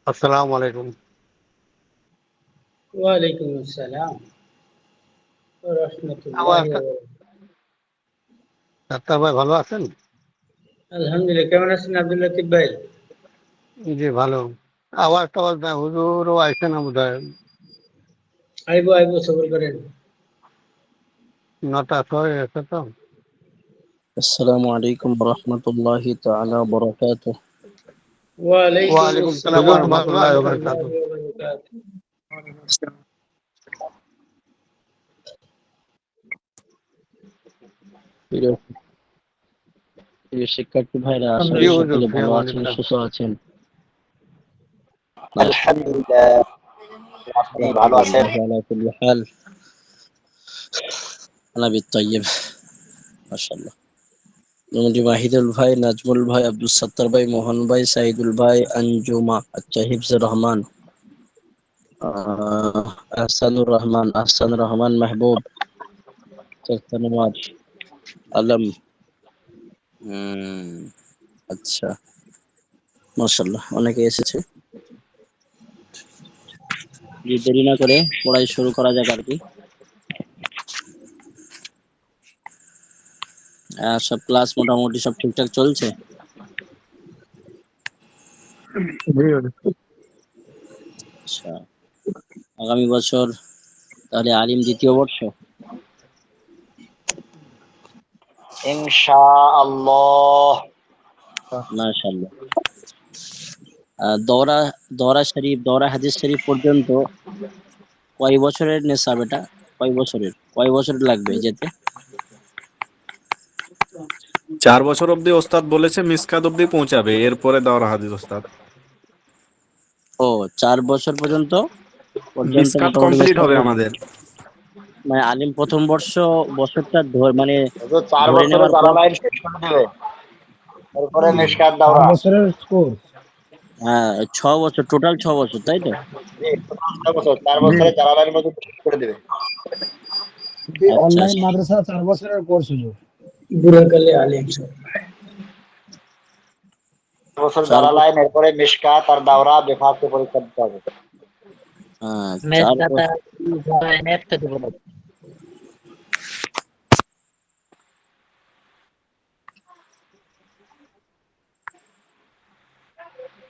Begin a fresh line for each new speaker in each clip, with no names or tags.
আসসালামু আলাইকুম।
ওয়ালাইকুম আসসালাম ওয়া
আমার
রাহমাতুল্লাহি ওয়া বারাকাতুহু।
ডাক্তার ভাই ভালো আছেন?
আলহামদুলিল্লাহ, কেমন আছেন আব্দুল লতিফ ভাই?
জি ভালো। আওয়াজ টাওয়াজ না, হুজুরও আইসে না বোধ হয়।
আইবো আইবো, সবর করেন।
9টা হয়ে গেছে তো।
السلام عليكم ورحمة الله تعالى وبركاته.
ওয়ালাইকুম
ওয়ালাইকুম সালাম ওয়া
আসসালাম ওয়া
রাহমাতুল্লাহি ওয়া বারাকাতুহু।
রাহমাতুল্লাহি ওয়া বারাকাতুহু।
প্রিয় প্রিয় শিক্ষার্থী ভাইরা, আশা
জি
করি
আলহামদুলিল্লাহ,
হুজুর,
সকলে
ফি
ভালো আছেন,
আমানিল্লাহ।
সুস্থ আছেন।
আলহামদুলিল্লাহ, আপনি ভালো আছেন?
আলহামদুলিল্লাহ আলা কুল্লি হাল। আনা বিত্তাইয়্যিব, মাশাআল্লাহ। নবী ওয়াহিদুল ভাই, নাজমুল ভাই, আব্দুল সাত্তার ভাই, মোহন ভাই, সাইদুল ভাই, আঞ্জুমা, আচ্ছা হিফজুর রহমান, আহসানুর রহমান মাহবুব, চৈতন্যমার আলম। আচ্ছা, মাশাআল্লাহ, অনেকে এসেছে। যে দেরি না করে পড়াই শুরু করা যাক আর কি। সব ক্লাস মোটামুটি সব ঠিকঠাক চলছে।
জি হুজুর।
আচ্ছা, আগামী বছর তাহলে আলিম দ্বিতীয় বর্ষ।
ইনশাআল্লাহ।
মাশাআল্লাহ। দৌরা দৌরা শরীফ, দৌরা হাদিস শরীফ পর্যন্ত কয় বছরের নেশাব এটা? কয় বছরের লাগবে যেতে?
4 বছর অব্দি ওস্তাদ বলেছে, মিসকাত অব্দি পৌঁছাবে, এরপরে দাওরা হাদিস ওস্তাদ।
ও, 4 বছর পর্যন্ত
মিসকাত
মোটামুটি
কমপ্লিট
নেশাব
হবে
লাগবে।
আমাদের।
মানে আলিম প্রথম বছরটা মানে
হুজুর 4
ধরে
বছরে
নেওয়ার
যারা
পর।
লাইন শেষ করে দেবে, এরপরে মিশকাত দাওরা।
4 বছরের কোর্স।
হ্যাঁ, 6 বছর, টোটাল 6 বছর, তাই তো?
জি, টোটাল 6 বছর, 4
জি
বছরে যারা লাইন মধ্যে শেষ করে দেবে।
আচ্ছা
অনলাইন
আচ্ছা।
মাদ্রাসা 4 বছরের কোর্স হুজুর। বুড়াকালে আলিম সব।
4 বছর
চার
যারা
বছর
লাইন, এরপরে মিশকাত আর দাওরা বেফাকে পরীক্ষা দিতে হবে।
হ্যাঁ, চার
মেসকাতা
বছর
নেফতে দেব না।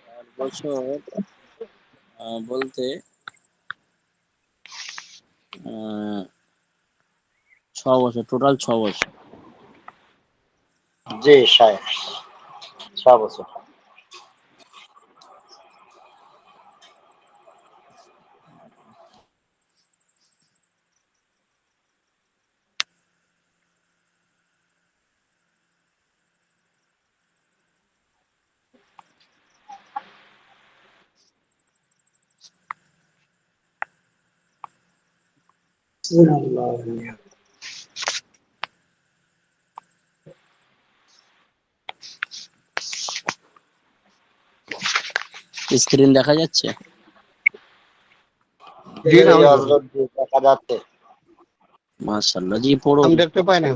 4 বছর বলতে 6 বছর, টোটাল 6 বছর।
জি শায়েখ, 6 বছর।
সুবহানাল্লাহ।
স্ক্রিন দেখা যাচ্ছে?
জি
জি
না হুজুর,
হযরত, জি দেখা যাচ্ছে।
মাশাআল্লাহ। জি,
আমি
পড়ুন।
দেখতে পাই না।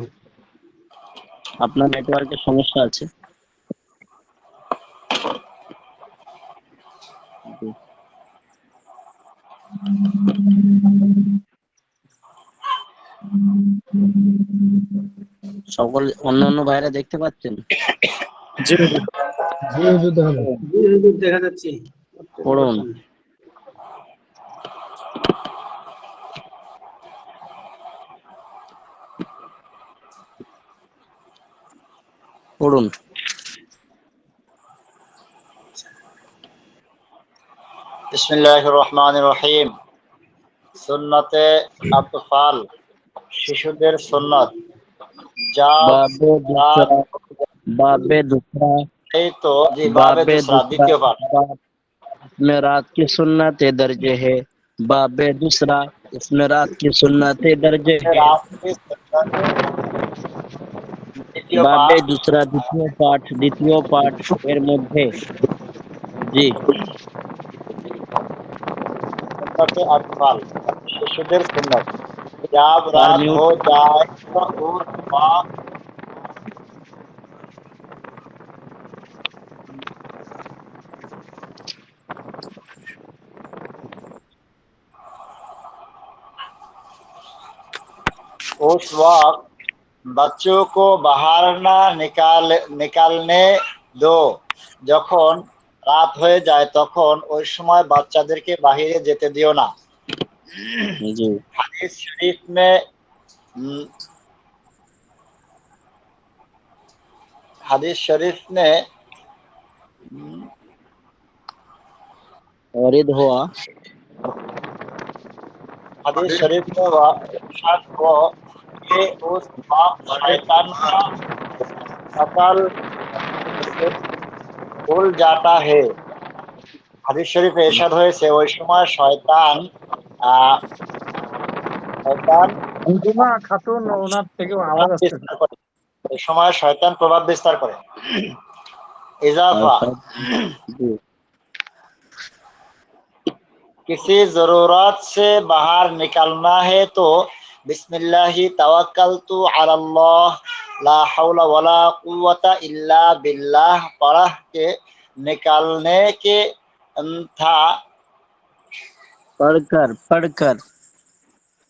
আপনার নেটওয়ার্কের সমস্যা আছে। জি। সকল অন্য ভাইরা দেখতে পাচ্ছেন?
জি হুজুর।
জি হুজুর দেখা যাচ্ছে। জি হুজুর দেখা যাচ্ছে।
পড়ুন। পড়ুন।
বিসমিল্লাহির রহমানির রহিম। সুন্নতে আতফাল, শিশুদের সুন্নত। যা
বাবে
রাত,
দুসরা, বাবে দুসরা,
এই তো জি, বাবে
বাবে
দুসরা,
দুসরা,
দ্বিতীয় পাঠ।
बाब इसमें रात की सुन्नतें दर्जे है। बाबे दूसरा, इसमें रात की सुन्नतें दर्जे है।
রাত্রি সুন্নতে দ্বিতীয়
বাবে
পাঠ।
दूसरा, দ্বিতীয় পাঠ এর মধ্যে। জি।
सुन्नत अतफाल, शिशुদের सुन्नत। जब
আর
रात
মিউট।
हो जाए तो उस वक्त उस वक्त बच्चों को बाहर ना निकालने दो। যখন রাত হয়ে যায় তখন ওই সময় বাচ্চাদেরকে বাইরে যেতে দিও না।
जी
হাদিস শরীফ में हदीस शरीफ में
वारिद हुआ
हदीस शरीफ में इरशाद हुआ कि उस वक्त शैतान का शकल भूल जाता है। হাদিস শরীফে ইরশাদ হয়েছে ওই সময় শয়তান শয়তান
অন্তিমা খাতুন ওনার থেকেও আওয়াজ
প্রভাব
আসছে।
বিস্তার করে। ওই সময় শয়তান প্রভাব বিস্তার করে। इजाफा
जी
किसी जरूरत से बाहर निकलना है तो बिस्मिल्लाहि तवक्कलतु अल्लाह ला हौला वला कुव्वता इल्ला बिल्लाह पढ़ के निकालने के था
पढ़कर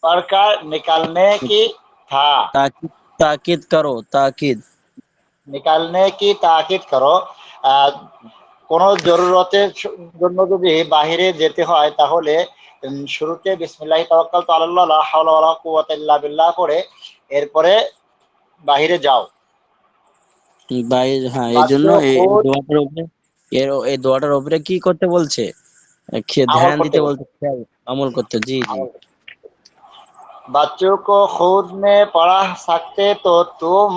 पढ़कर निकालने की था
ताकीद ताकीद करो ताकीद
निकालने की ताकीद करो। কোনো জরুরতের জন্য যদি বাহিরে যেতে হয় তাহলে শুরুতে বিসমিল্লাহি তাওয়াক্কালতু আলাল্লাহ লা হাওলা ওয়ালা কুওয়াতা ইল্লা বিল্লাহ পড়ে এরপরে বাহিরে যাও।
ভাই হ্যাঁ এই জন্য
বাচ্চা
এই
খুদ
দোয়াটার উপরে এই দোয়াটার উপরে কি করতে বলছে
আমল
ধ্যান
করতে
দিতে
বলছে।
বলছে খেয়াল, আমল করতে জি জি
আমল করতে। बच्चों को खुद में पढ़ा सकते तो तुम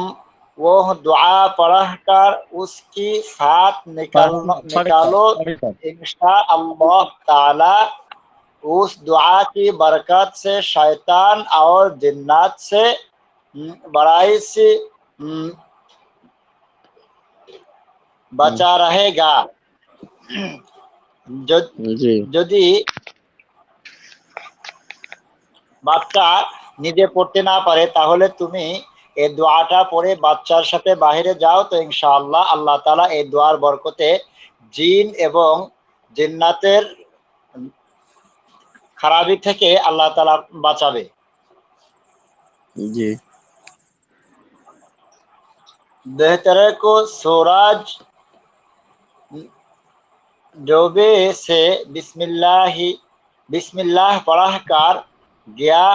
वो दुआ पढ़ कर उसकी साथ निकालो
पढ़कर
इंशाअल्लाह ताला। उस दुआ की बरकत से शैतान और जिन्नात से बड़ाई से बचा रहेगा।
जी
যদি বাচ্চা নিজে পড়তে না পারে তাহলে তুমি এই দোয়াটা পড়ে বাচ্চার সাথে বাইরে যাও তো ইনশাআল্লাহ আল্লাহ তাআলা এই দোয়ার বরকতে জিন এবং জিন্নাতের খারাপি থেকে আল্লাহ তাআলা বাঁচাবে।
जी
बेहतर को सूरज डूबे से बिस्मिल्लाह पढ़कर गया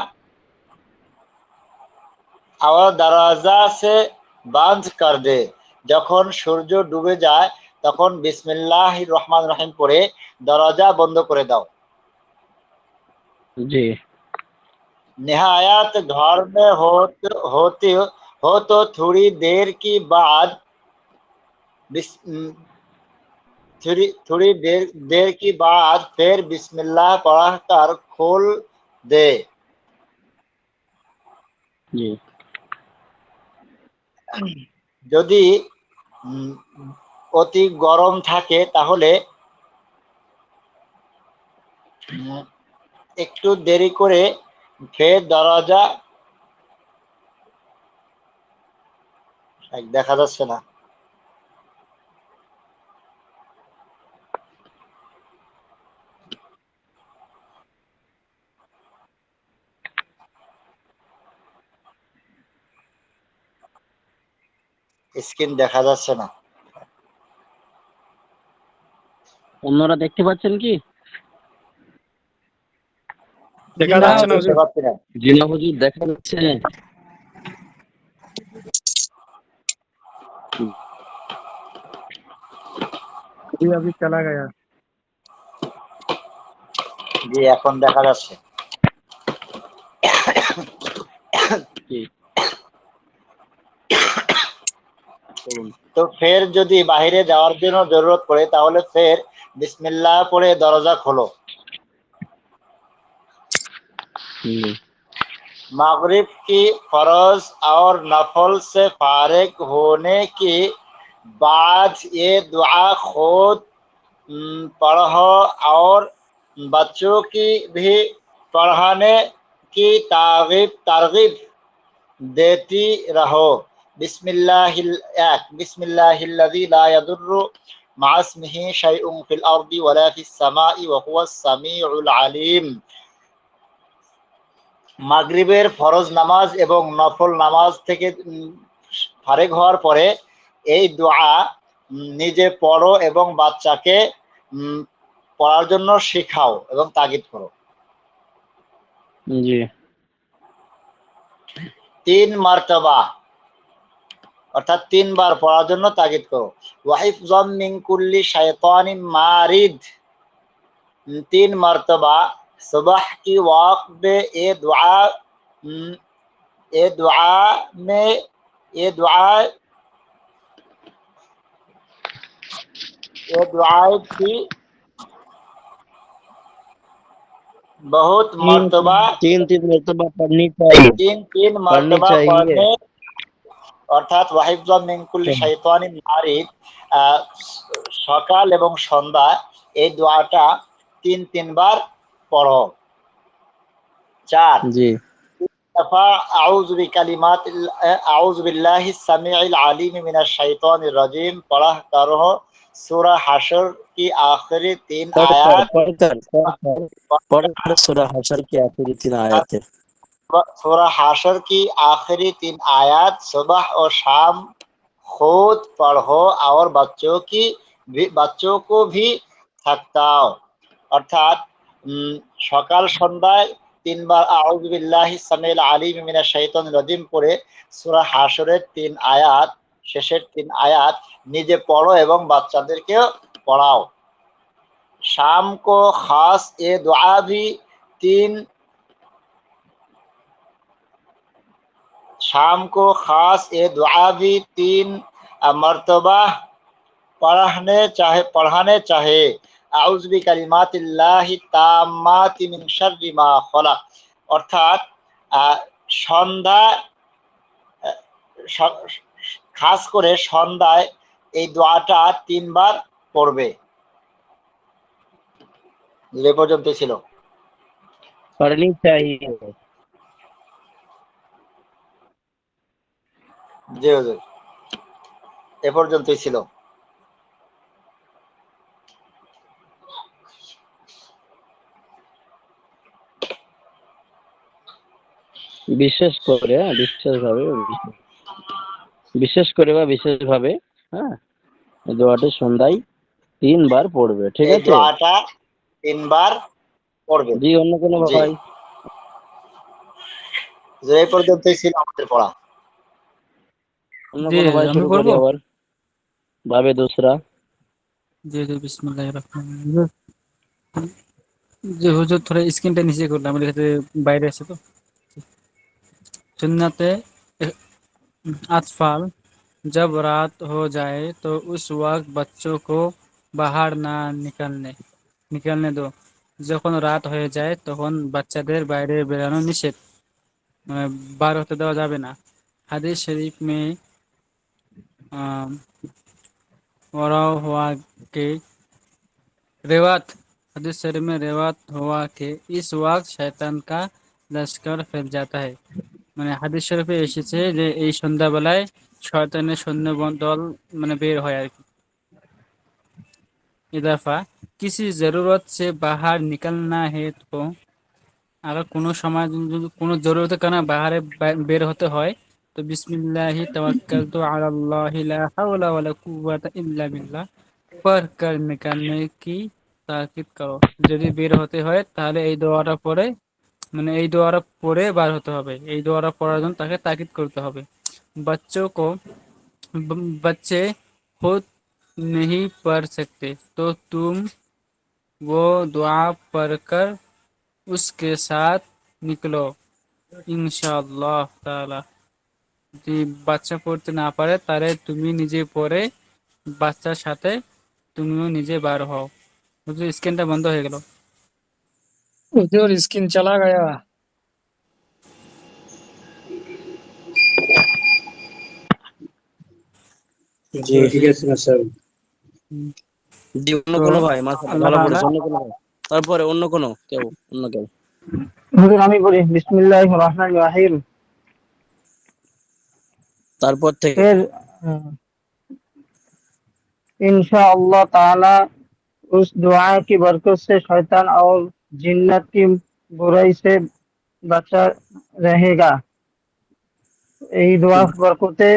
और दरवाजा से बंद कर दे। যখন সূর্য ডুবে যায় তখন বিসমিল্লাহির রহমানির রহিম পড়ে দরজা বন্ধ করে দাও।
जी
निहायत घर में होते हो तो थोड़ी देर की बाद थोड़ी देर की बाद फिर बिस्मिल्लाह पढ़कर खोल दे।
जी
যদি অতি গরম থাকে তাহলে একটু দেরি করে ফের দরজা দেখা যাচ্ছে না। স্ক্রিন দেখা যাচ্ছে না।
অন্যরা দেখতে পাচ্ছেন কি
দেখা
না
যাচ্ছে না
দেখতে
হুজুর।
পাচ্ছি না।
জি না হুজুর দেখা যাচ্ছে
अभी अभी चला गया।
জি এখন দেখা যাচ্ছে।
জি বলুন
তো ফের যদি বাইরে যাওয়ার জন্য জরুরত পড়ে তাহলে ফের বিসমিল্লাহ পড়ে দরজা খোলো।
জি
मगरिब की फर्ज और नफल से फारिग होने के बाद ये दुआ खुद पढ़ो और बच्चों की भी पढ़ाने की तरगीब देती रहो। बिस्मिल्लाहिल्लज़ी ला यदुर्रु मअ इस्मिही शैउन फिल अर्दि वला फिस समाई व हुवस समीउल अलीम। মাগরিবের ফরজ নামাজ এবং নফল নামাজ থেকে ফারেক হওয়ার পরে এই দোয়া নিজে পড়ো এবং বাচ্চাকে পড়ার জন্য শেখাও এবং তাগিদ করো।
জি
3 মারতাবা অর্থাৎ 3 বার পড়ার জন্য তাগিদ করো। ওয়াহিফযাম মিন কুল্লি শাইতানিন মারিদ 3 মারতাবা सुबह की वक्त में ये दुआ में ये दुआ ये दुआएं की बहुत मर्तबा
तीन तीन मरतबा पढ़नी चाहिए,
3
पढ़नी
मर्तबा
चाहिए।
पढ़ने অর্থাৎ ওয়াহিফযাম মিন কুল্লি শাইতানিন মারিদ সকাল এবং সন্ধ্যা এই দোয়াটা 3 বার পড়ো। 4
জি
أعوذ بالله السميع العليم من الشيطان الرجيم पढ़ा करो सूरह हशर की आखिरी 3 आयत
पढ़कर सूरह हशर की आखिरी 3 आयत है।
सूरह हशर की आखिरी 3 आयत सुबह और शाम खुद पढ़ो और बच्चों को भी थकाओ। अर्थात সকাল সন্ধ্যায় 3 বার আউযু বিল্লাহি সামিল আলিম মিনাশ শাইতানির রাজিম পড়ে সূরা হাশরের 3 আয়াত শেষের 3 আয়াত নিজে পড়ো এবং বাচ্চাদেরকেও পড়াও। शाम को खास ये दुआ भी 3 शाम को खास ये दुआ भी 3 मर्तबा पढ़ाने चाहे আউযু বিকালিমাতিল্লাহি তাম্মাতি মিন শাররি মা খলাক। অর্থাৎ সন্ধ্যা খাস করে সন্ধ্যায় এই দোয়াটা 3 বার পড়বে। এ পর্যন্ত ছিল।
पढ़नी चाहिए।
জি হুজুর এ পর্যন্তই ছিল।
বিশেষ করে বিশেষভাবে হ্যাঁ এই দোয়াটি সন্ধ্যায় 3 বার পড়বে, ঠিক
এই
আছে?
দোয়াটা 3 বার পড়বে।
জি অন্য কোনো
জি।
ভাই?
যে এই পর্যন্তই ছিল আমাদের পড়া।
অন্য
জি,
কোনো ভাই
আমি
শুরু করি
করবো?
আবার ভাবে দুসরা।
জি জি বিসমিল্লাহির রহমানির রহিম। জি হুজুর थोड़ा স্ক্রিনটা নিচে করলাম, আমার কাছে বাইরে আছে তো। सुन्नते अतफाल जब रात हो जाए तो उस वक्त बच्चों को बाहर ना निकलने दो। যখন রাত হয়ে যায় তখন বাচ্চাদের বাইরে বেরানো নিষেধ, বার হতে দেওয়া যাবে না। হাদিস शरीफ में वरा हुआ के रेवात हदीस शरीफ में रेवात हुआ कि इस वक्त शैतान का लश्कर फैल जाता है। মানে হাদিস শরীফে এসেছে যে এই সন্ধ্যাবেলায় শয়তানের সৈন্য দল মানে বের হয় আর কি। इजाफा किसी जरूरत से बाहर निकलना है तो अगर কোনো সময় যদি কোনো জরুরতের কারণে বাহারে বের হতে হয় তো বিসমিল্লাহি তাওয়াক্কালতু আলাল্লাহি লা হাওলা ওয়ালা কুওয়াতা ইল্লা বিল্লাহ পড়कर निकलने की ताकीद करो। যদি বের হতে হয় তাহলে এই দোয়াটা পড়ে মানে এই দোয়াটা পড়ে বার হতে হবে, এই দোয়াটা পড়ার জন্য তাকে তাকিদ করতে হবে। बच्चों को बच्चे खुद नहीं पढ़ सकते तो तुम वो दुआ पढ़कर उसके साथ निकलो इंशाअल्लाह ताला। যদি বাচ্চা পড়তে না পারে তাহলে তুমি নিজে পড়ে বাচ্চার সাথে তুমিও নিজে বার হও। হুজুর স্ক্রিনটা বন্ধ হয়ে গেল।
उधर स्किन चला गया।
জি
ঠিক আছে স্যার।
জি অন্য
তো
কোনো ভাই মাশাআল্লাহ
আল্লাহ
ভালো
তাআলা
পড়েছে, অন্য কোনো ভাই, তারপরে অন্য কোনো কেউ অন্য কেউ।
হুজুর আমি বলি বিসমিল্লাহির রহমানির রহিম।
তারপর থেকে
फिर इंशाअल्लाह ताला उस दुआ की बरकत से शैतान और जिन्नत की बुराई से बचा रहेगा। এই দোয়া বরকতে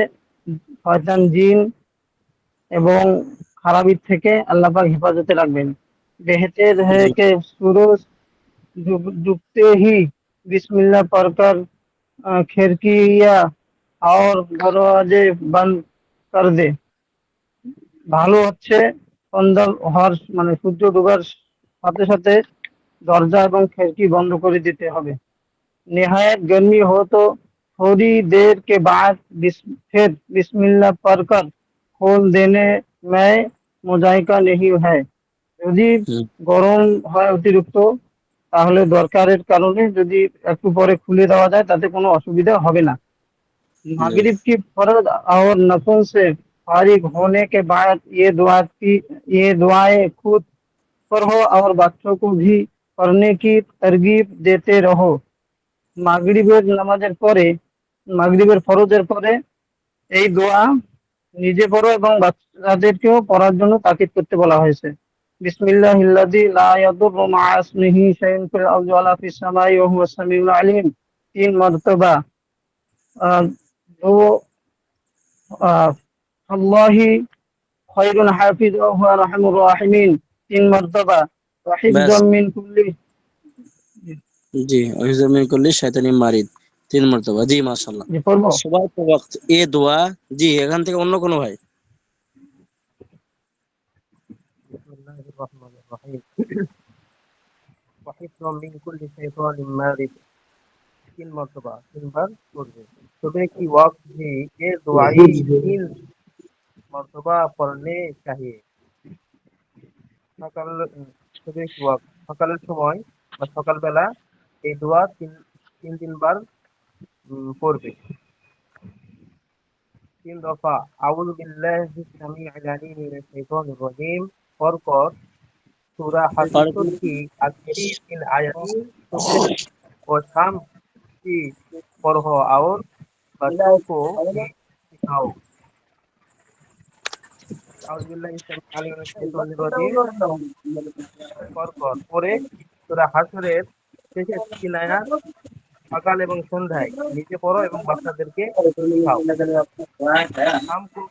শয়তান জিন এবং খারাপির থেকে আল্লাহ পাক হেফাজতে রাখবেন। बहते रहे
জি
के सूरज डूबते ही बिस्मिल्लाह पढ़कर खिड़कियां और दरवाजे बंद कर दे। ভালো হচ্ছে সন্ধ্যা হওয়ার মানে সূর্য ডোবার সাথে সাথে দরজা এবং খিড়কি বন্ধ করে দিতে হবে। निहायत गर्मी हो तो थोड़ी देर के बाद फिर बिस्मिल्लाह पढ़कर खोल देने में मुजायका नहीं है। যদি
হুম,
গরম হয় অতিরিক্ত তাহলে দরকারের কারণে যদি একটু পরে খুলে দেওয়া যায় তাতে কোনো অসুবিধা হবে না।
জি
मगरिब की फर्ज और नफल से फारिग होने के बाद ये दुआएं खुद पढ़ो और बच्चों को भी पढ़ने की तरगीब देते रहो। মাগরিবের নামাজের পরে মাগরিবের ফরজের পরে এই দোয়া নিজে পড়ো এবং বাচ্চাদেরকেও পড়ার জন্য তাকিদ করতে বলা হয়েছে। বিসমিল্লাহিল্লাযী লা ইয়াদুররু মা'a ইসমিহি শাইউন ফিল আরদি ওয়ালা ফিস সামাই ওয়া হুয়াস সামিউল আলিম ৩ মারতাবা। দো আল্লাহি খায়রুন হাফিজ ওয়া হুয়া আরহামুর রাহিমিন ৩ মারতাবা। ওয়া
ব্যাস।
হিফযাম মিন কুল্লি।
জি ওহিজা মিন কুল্লি শাইতানি মারিদ 3 মর্তবা। জি মাশাআল্লাহ।
যে পড়বো
সবাই তো ওয়াক্ত এ দোয়া। জি এখান থেকে অন্য কোনো ভাই।
বিসমিল্লাহির রহমানির রহিম। ওয়াহিফযুম মিন কুল্লি শাইতানিন মারিদ 3 মর্তবা 3 বার পড়বে। सुबह की वक्त भी ये दुआएं 3 मर्तबा पढ़ने चाहिए। সকাল সুবহ কি ওয়াক্ত সকালের সময় বা সকালবেলা এই দোয়া তিন বার পড়বে। 3 দফা আউযু বিল্লাহি সামিউল আলিম মিনাশ শাইতানির রাজিম পরপর সূরা হাসর की आखिरी 3 आयतें सुबह और शाम की पढ़ो और बच्चों को भी सिखाओ। আউযু বিল্লাহি সামিউল আলিম মিনাশ শাইতানির রাজিম পরে সূরা হাসরের শেষের 3 আয়াত সকাল এবং সন্ধ্যায় নিজে পড়ো এবং বাচ্চাদেরকে শেখাও। शाम को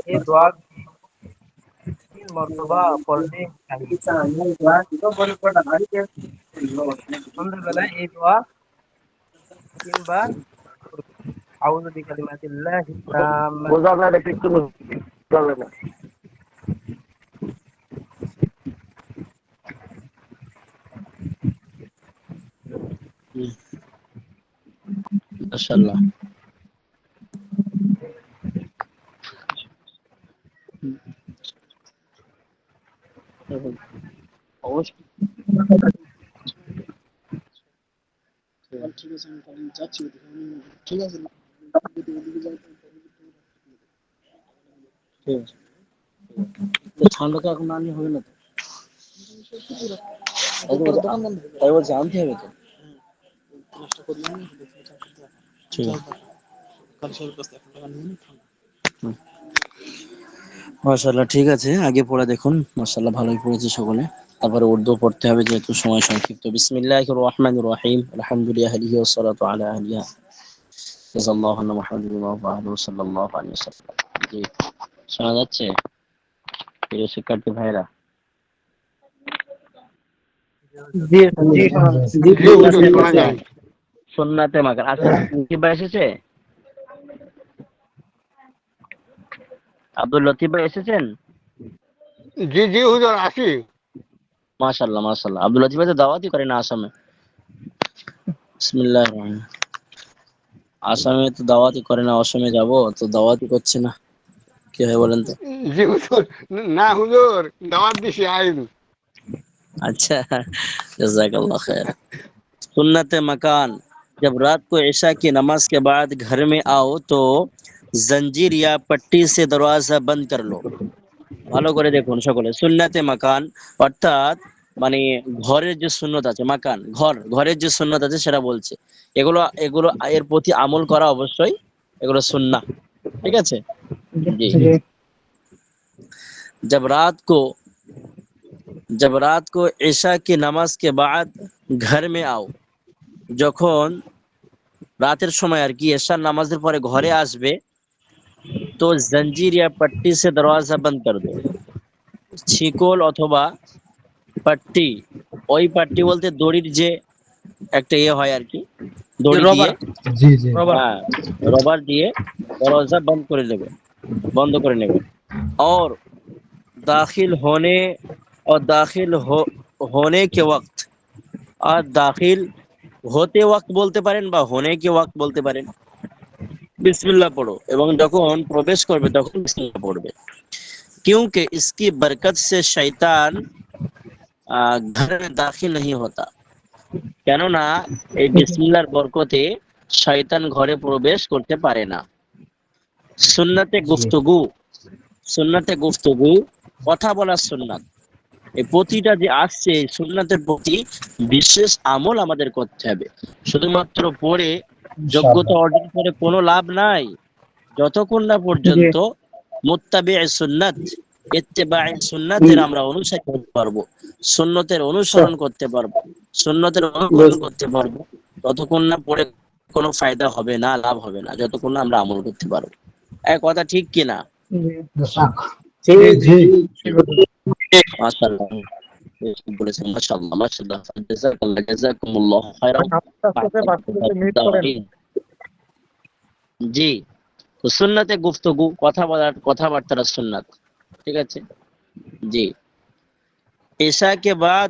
ये दुआ 3 मर्तबा पढ़ने चाहिए। সন্ধ্যাবেলায় এই দোয়া 3 বার পড়বে। আউযু বিকালিমাতিল্লাহি তাম্মাতি
বোঝা যায় এটা একটু বোঝা যায় না।
হুম, মাশাআল্লাহ। অবশ্যই ঠিক আছে। তো ঠান্ডা তো এখন না নিয়ে হবে না তো। তাই বলছি আনতে হবে তো। ঠিক আছে। হুম। মাশাআল্লাহ ঠিক আছে। আগে পড়া দেখুন। মাশাআল্লাহ ভালোই পড়েছে সকলে। তারপরে উর্দু পড়তে হবে যেহেতু সময় সংক্ষিপ্ত। বিসমিল্লাহির রহমানির রহিম। আলহামদুলিল্লাহি আহলিহি ওয়াস সালাতু আলা আহলিহা। জাযাল্লাহু আন্না মুহাম্মাদুর রাসূলুল্লাহ সাল্লাল্লাহু আলাইহি ওয়াসাল্লাম। জি শোনা যাচ্ছে? প্রিয় শিক্ষার্থী ভাইরা।
জি জি শোনা যাচ্ছে।
জি হুজুর
সুন্নাতে
শোনা
মাকান
যায়।
সুন্নাতে মাকান আচ্ছা লতিফ ভাই এসেছে? আব্দুল লতিফ ভাই এসেছেন?
জি জি হুজুর আসি।
মাশাআল্লাহ মাশাআল্লাহ। আব্দুল লতিফ ভাই তো দাওয়াতই করে না আসামে। বিসমিল্লাহির রহমানির রহিম। আসামে তো দাওয়াতই করে না, অসমে যাব তো দাওয়াতই করছে না। কি হয় বলেন তো?
জি হুজুর না হুজুর দাওয়াত দিছি আইন।
अच्छा जज़ाकल्लाह खैर। सुन्नत मकान जब रात को इशा की नमाज के बाद घर में आओ तो जंजीर या पट्टी से दरवाजा बंद कर लो। ভালো করে দেখুন সকলে। সুন্নাতে মাকান অর্থাৎ মানে ঘরের যে সুন্নত আছে, মাকান ঘরের যে সুন্নত আছে সেটা বলছে। এগুলো এগুলো এর প্রতি আমল করা অবশ্যই, এগুলো সুন্নাহ। ঠিক আছে? জি।
জি
जब रात को जब रात को इशा की नमाज के बाद घर में आओ যখন রাতের সময় আর কি এশার নামাজের পরে ঘরে আসবে তো জঞ্জির ইয়া পট্টি সে দরওয়াজা বন্ধ কর দো। শিকল অথবা পট্টি, ওই পট্টি বলতে দড়ির যে একটা ইয়ে হয় আর কি, দড়ি দিয়ে,
রবার, রবার।
হ্যাঁ, রবার দিয়ে দরওয়াজা বন্ধ করে নেবে। और दाखिल होने और होने के वक्त, আর দাখিল হতে ওয়াক্ত বলতে পারেন বা হোনে কে ওয়াক্ত বলতে পারেন, বিসমিল্লাহ পড়ো, এবং যখন প্রবেশ করবে তখন বিসমিল্লাহ পড়বে। क्योंकि इसकी बरकत से शैतान घर में दाखिल नहीं होता, কেননা এই বিসমিল্লাহর বরকতে শয়তান ঘরে প্রবেশ করতে পারে না। সুন্নতে গুফতগু, সুন্নতে গুফতগু, কথা বলার সুন্নাত, এই প্রতিটা যে আসছে এই সুন্নাতের প্রতি বিশেষ আমল আমাদের করতে হবে। শুধুমাত্র পড়ে যোগ্যতা অর্জন করে কোনো লাভ নাই, যতক্ষণ না
জি
পর্যন্ত মুত্তাবি'ে সুন্নাত, ইত্তেবা'ে সুন্নাতের আমরা অনুসরণ করতে পারবো, সুন্নতের অনুসরণ করতে পারবো, সুন্নতের অনুকরণ করতে পারবো, ততক্ষণ না পড়ে কোনো ফায়দা হবে না, লাভ হবে না, যতক্ষণ না আমরা আমল করতে পারবো। এক কথা ঠিক কিনা?
জি জি
মাশাআল্লাহ, বলেছেন, মাশাআল্লাহ মাশাআল্লাহ, জাযাকাল্লাহ, জাযাকুমুল্লাহু খায়রান। জি, তো সুন্নতে গুফতগু, কথাবার্তার সুন্নাত, ঠিক আছে। जी, ईशा के बाद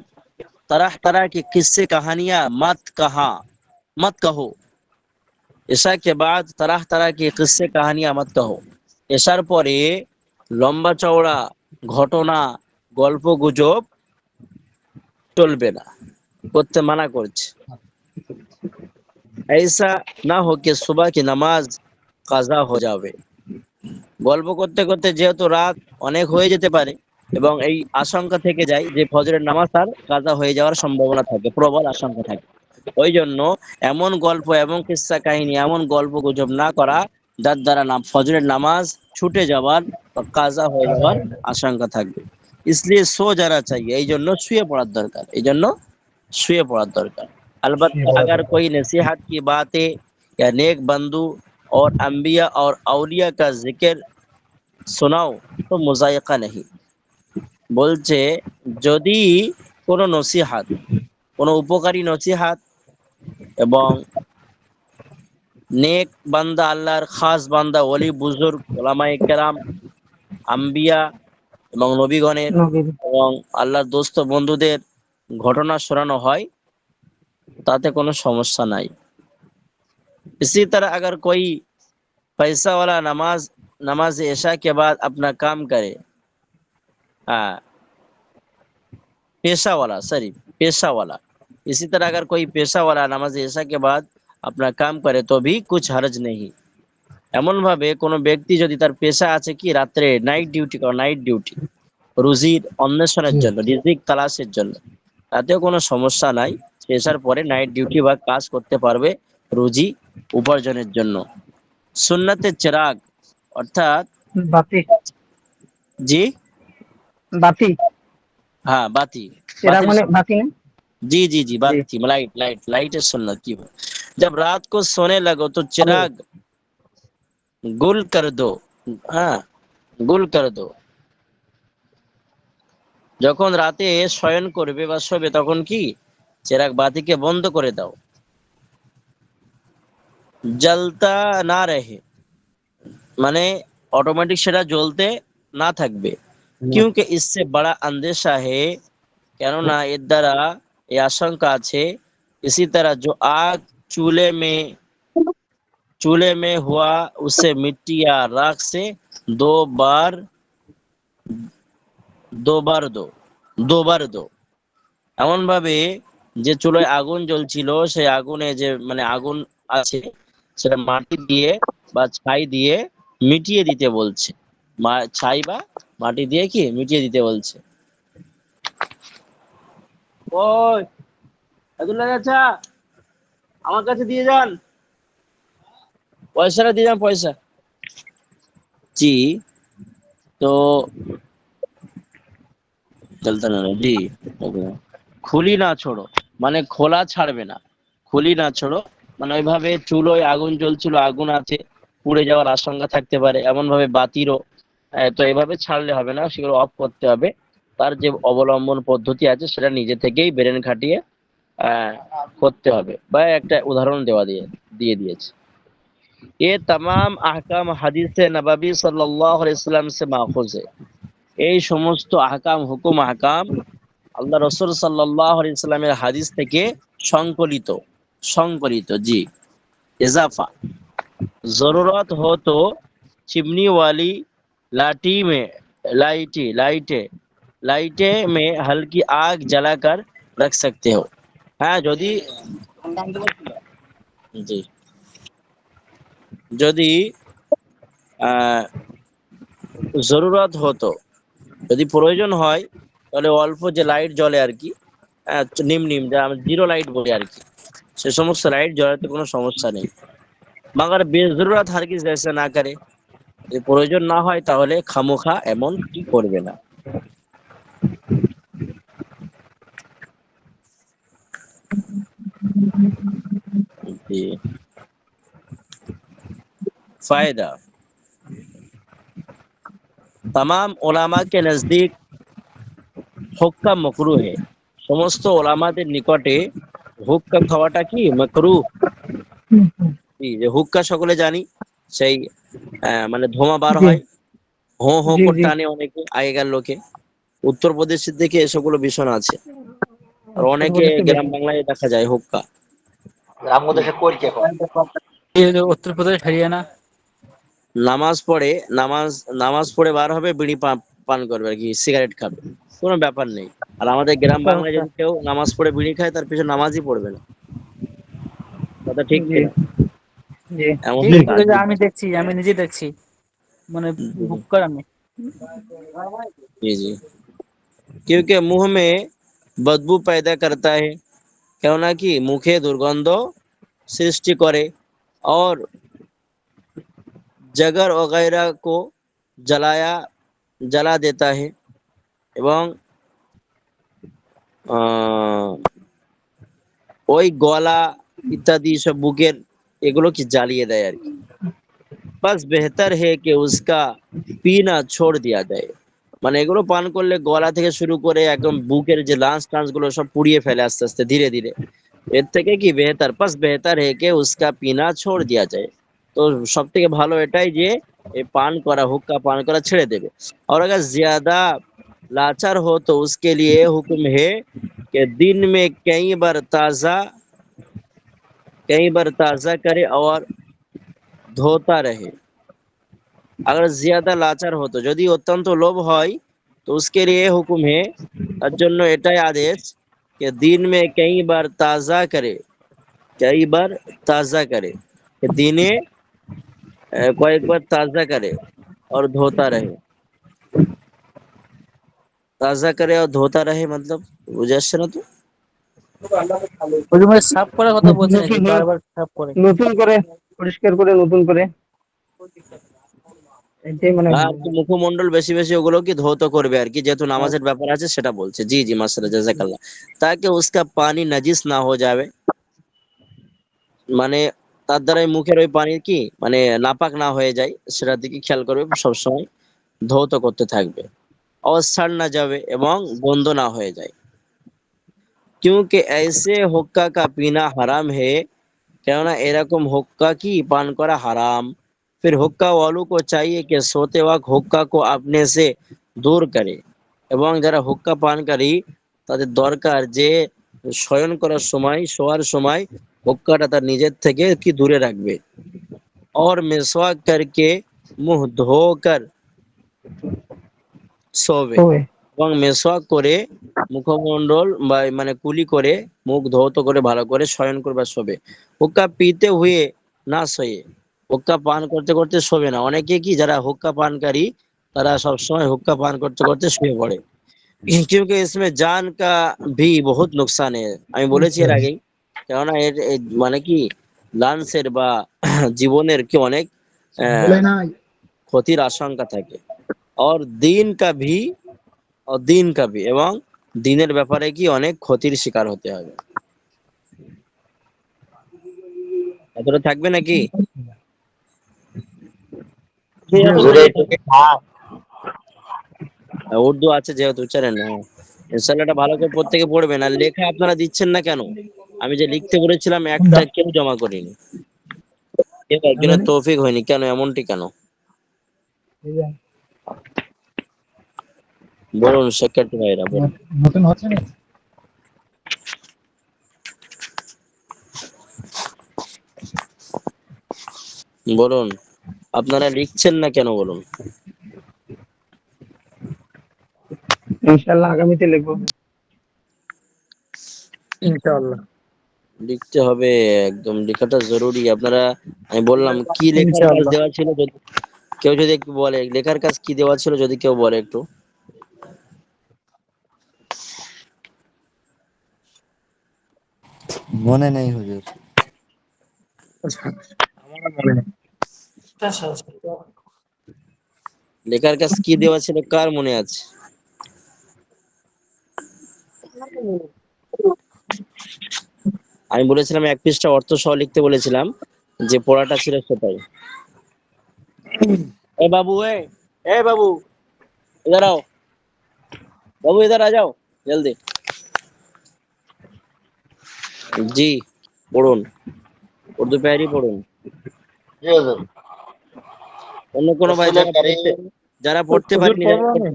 तरह तरह के किस्से कहानियां मत कहो। ईशा के बाद तरह तरह के किस्से कहानियां मत कहो। এশার পরে লম্বা চওড়া ঘটনা, গল্প গুজব চলবে না, করতে মানা করছে। ऐसा ना हो कि सुबह की नमाज কাজা হয়ে যাবে। গল্প করতে করতে যেহেতু রাত অনেক হয়ে যেতে পারে এবং এই আশঙ্কা থেকে যায় যে ফজরের নামাজ আর কাজা হয়ে যাওয়ার সম্ভাবনা থাকে, প্রবল আশঙ্কা থাকে। ওই জন্য এমন গল্প, এমন কিস্সা কাহিনী, এমন গল্প গুজব না করা যার দ্বারা ফজরের নামাজ ছুটে যাওয়ার বা কাজা হয়ে যাওয়ার আশঙ্কা থাকবে। इसलिए सो जाना चाहिए, এই জন্য শুয়ে পড়ার দরকার, এই জন্য শুয়ে পড়ার দরকার। अलबत्ता अगर कोई नसीहत की बातें या नेक बंधु और अंबिया और औलिया का जिक्र শোনাও তো মোজাইকা নেই। বলছে যদি কোনো নসিহাত, কোনো উপকারী নসিহাত এবং নেক বান্দা, আল্লাহর খাস বান্দা, ওলি বুজুর্গ, ওলামায়ে কেরাম, আম্বিয়া এবং নবীগণের এবং আল্লাহর দোস্ত বন্ধুদের ঘটনা শোনানো হয়, তাতে কোনো সমস্যা নাই। इसी तरह अगर कोई पैसा वाला नमाज ऐशा के बाद अपना काम करे, हाँ, पेशा वाला, इसी तरह अगर कोई पेशा वाला नमाज ऐशा के बाद अपना काम करे तो भी कुछ हर्ज नहीं। এমন ভাবে কোনো ব্যক্তি যদি তার পেশা আছে কি রাত্রে নাইট ডিউটি করে, নাইট ডিউটি রুজির অন্বেষণের জন্য, রিজিক তালাশের জন্য, তাতেও কোনো সমস্যা নাই। পেশার পরে নাইট ডিউটি বা কাজ করতে পারবে রুজি উপার্জনের জন্য। সুন্নাতে চেরাগ অর্থাৎ,
বাতি
জি,
বাতি
হ্যাঁ, বাতি,
চিরাগ
বাতির
মানে
সুন্নাত।
বাতি না
जी जी जी,
জি
बाती, लाइट है सुन्नत की। जब रात को सोने लगो तो चिराग गुल कर दो, हाँ, गुल कर दो। যখন রাতে শয়ন করবে বা শোবে তখন কি চিরাগ বাতিকে বন্ধ করে দাও। জ্বলতা না রহে, মানে অটোমেটিক সেটা জ্বলতে না থাকবে। क्योंकि इससे बड़ा अंदेशा है, কেননা এর দ্বারা এই আশঙ্কা আছে। इसी तरह जो आग चूल्हे में हुआ उसे मिट्टी या राख से दो बार दो बार दो दो बार दो। এমন ভাবে যে চুলোয় আগুন জ্বলছিল সেই আগুনে যে মানে আগুন আছে সেটা মাটি দিয়ে বা ছাই দিয়ে মিটিয়ে দিতে বলছে। ছাই বা মাটি দিয়ে কি মিটিয়ে দিতে বলছে। ওই আব্দুল্লাহ চাচা, আমার কাছে দিয়ে যান, পয়সাটা দিয়ে যান, পয়সা। জি, তো চলতে না, জি, খুলি না ছোড়ো, মানে খোলা ছাড়বে না, খুলি না ছোড়ো, মানে ওইভাবে চুলোয় আগুন জ্বলছিল, আগুন আছে, পুড়ে যাওয়ার আশঙ্কা থাকতে পারে, এমন ভাবে বাতিরও তো এভাবে ছাড়লে হবে না, সেগুলো অফ করতে হবে। তার যে অবলম্বন পদ্ধতি আছে সেটা নিজে থেকেই ব্রেন খাটিয়ে আহ, করতে হবে। বা একটা উদাহরণ দিয়ে দিয়েছে। ये तमाम আহকাম হাদিসে নববী সাল্লাল্লাহু আলাইহি ওয়াসাল্লাম से माखूज है। এই সমস্ত আহকাম, হুকুম, আহকাম আল্লাহ রসুল সাল্লাল্লাহু আলাইহি ওয়াসাল্লামের হাদিস থেকে সংকলিত। সংকলিত, জি। इजाफा, जरूरत हो तो चिमनी वाली लाठी में लाइटे लाइटे में हल्की आग जलाकर रख सकते हो। হ্যাঁ, যদি জি, যদি আহ জরুরত হতো, যদি প্রয়োজন হয়, তাহলে অল্প যে লাইট জ্বলে আর কি, নিম নিম যা আমরা জিরো লাইট বলি আর কি, সে সমস্ত লাইট জ্বলাতে কোনো সমস্যা নেই। মাগার বেজরুরত হারগিজ ऐसा না করে, যদি প্রয়োজন না হয় তাহলে খামোখা এমন কি করবে না। জি। फायदा, तमाम उलामा के नजदीक हुक्का मकरू है। সমস্ত ওলামাদের নিকটে হুক্কা খাওয়াটা কি মাকরু। যে হুক্কা সকলে জানি, সেই মানে ধোঁয়া বার
জি
হয়, হো হো
জি
করে
জি
টানে অনেকে, আগেকার লোকে। উত্তরপ্রদেশের দিকে এসবগুলো ভীষণ আছে, আর অনেকে
উত্তরপ্রদেশে
গ্রাম
বেশি।
বাংলায় দেখা যায় হুক্কা।
রামগদেশে করি কি এখন?
এই যে উত্তরপ্রদেশ, হরিয়ানা।
নামাজ পড়ে, নামাজ পড়ে বার হবে, বিড়ি পান করবে আর কি, সিগারেট খাবে, কোনো ব্যাপার নেই। আর আমাদের গ্রাম
আচ্ছা
বাংলায়
আচ্ছা।
যদি কেউ নামাজ পড়ে বিড়ি খায়, তার পিছনে নামাজই পড়বে না। কথা ঠিক
জি
কিনা?
জি
এমন
ঠিক
কাজ।
ঠিক আছে, আমি দেখছি, আমি নিজে দেখছি, মানে হুক্কার আমি।
जी जी, क्योंकि मुंह में बदबू पैदा करता है, কেননা কি মুখে দুর্গন্ধ সৃষ্টি করে, और जगर वगैरह को जला देता है, এবং আহ, ওই গলা ইত্যাদি সব বুকের এগুলো কি জ্বালিয়ে দেয় আর কি। बस बेहतर है कि उसका पीना छोड़ दिया जाए, মানে এগুলো পান করলে গলা থেকে শুরু করে একদম বুকের যে লাঞ্চ টাঞ্চ গুলো সব পুড়িয়ে ফেলে আস্তে আস্তে ধীরে ধীরে। এর থেকে কি বেহতার, পাস বেহতার হে কে উসকা পিনা ছোড় দিয়া যায়। তো সব থেকে ভালো এটাই যে এই পান করা, হুক্কা পান করা ছেড়ে দেবে। और अगर ज्यादा लाचार हो तो उसके लिए हुक्म है कि दिन में कई बार ताजा करे और धोता रहे। अगर ज्यादा लाचार हो तो, যদি অত্যন্ত লোভ হয়, তো उसके लिए हुक्म है, তার জন্য এটাই আদেশ, कि दिन में कई बार ताजा करे, कि দিনে কয়েকবার তাজা করে और धोता रहे। ताजा करे और धोता रहे मतलब বুঝে আসছে না তো?
ওই রুমে সাফ করার কথা বলছে নাকি,
নতুন
বারবার সাফ করে?
নতুন করে পরিষ্কার করে নতুন করে, এটাই মানে
আর কি মুখমণ্ডল বেশি বেশি ওগুলো কি ধৌত করবে আর কি, যেহেতু নামাজের ব্যাপার আছে সেটা বলছে। জি জি, মাশাআল্লাহ, জাযাকাল্লাহ। তাকে उसका পানি নাজিস না हो যাবে, মানে তার দ্বারা মুখের ওই পানি কি মানে নাপাক না হয়ে যায়, সেটার দিকে খেয়াল করবে সবসময়, ধৌত করতে থাকবে। অবস্থান না যাবে এবং গন্ধ না হয়ে যায়। क्योंकि ऐसे हुक्का का पीना हराम है, কেননা এরকম হুক্কা কি পান করা হারাম। फिर हुक्का वालों को चाहिए कि सोते वक्त हुक्का को अपने से दूर करे, এবং যারা হুক্কা পানকারী তাদের দরকার যে শয়ন করার সময়, শোয়ার সময় হুক্কাটা তার নিজের থেকে কি দূরে রাখবে। और मिसवाक करके मुंह धोकर শোবে,
হবে।
এবং মেসওয়াক করে মুখমণ্ডল বা মানে কুলি করে মুখ ধৌত করে ভালো করে শয়ন করবে, শোবে। হুক্কা পিতে হুয়ে না শোয়ে, হুক্কা পান করতে করতে শোবে না। অনেকে কি যারা হুক্কা পানকারী, তারা সবসময় হুক্কা পান করতে করতে শুয়ে পড়ে। क्योंकि इसमें जान का भी बहुत नुकसान है, আমি বলেছি এর আগেই। কেননা এর মানে কি লাংসের বা জীবনের কি অনেক আহ, ক্ষতির আশঙ্কা থাকে। और দিন का भी, এবং দিনের ব্যাপারে কি অনেক ক্ষতির শিকার হতে হবে। এতটা থাকবে নাকি?
হুজুরে একটু কি খান?
উর্দু আছে যেহেতু উচ্চারণ, হ্যাঁ ইনশাল্লাহ এটা ভালো করে প্রত্যেকে পড়বেন। আর লেখা আপনারা দিচ্ছেন না কেন? আমি যে লিখতে বলেছিলাম একটা কেউ জমা করিনি, কেউ একজনের তৌফিক হয়নি, কেন এমনটি কেন? বলুন শিক্ষার্থী ভাইরা বলুন।
নতুন হচ্ছে না?
বলুন আপনারা লিখছেন না কেন বলুন।
ইনশাআল্লাহ আগামীতে লিখবো।
ইনশাআল্লাহ।
লিখতে হবে, একদম লেখাটা জরুরি। আপনারা, আমি বললাম কি লেখার কাজ
ইনশাআল্লাহ।
দেওয়া ছিল, যদি কেউ যদি একটু বলে লেখার কাজ কি দেওয়া ছিল, যদি কেউ বলে একটু।
মনে নেই হুজুর।
আমারও মনে নেই।
লেখার কাজ কি দেওয়া ছিল কার মনে আছে? আমি বলেছিলাম এক পৃষ্ঠা অর্থ সহ লিখতে বলেছিলাম, যে পড়াটা ছিল সেটাই। এ বাবু, এ বাবু इधर आओ, बाबू इधर आ जाओ जल्दी। জি পড়ুন, উর্দু প্যারি পড়ুন।
জি হুজুর।
অন্য কোনো ভাই
রসুলের কারীম
যারা পড়তে
হুজুর
পারেনি,
পড়বো আমি?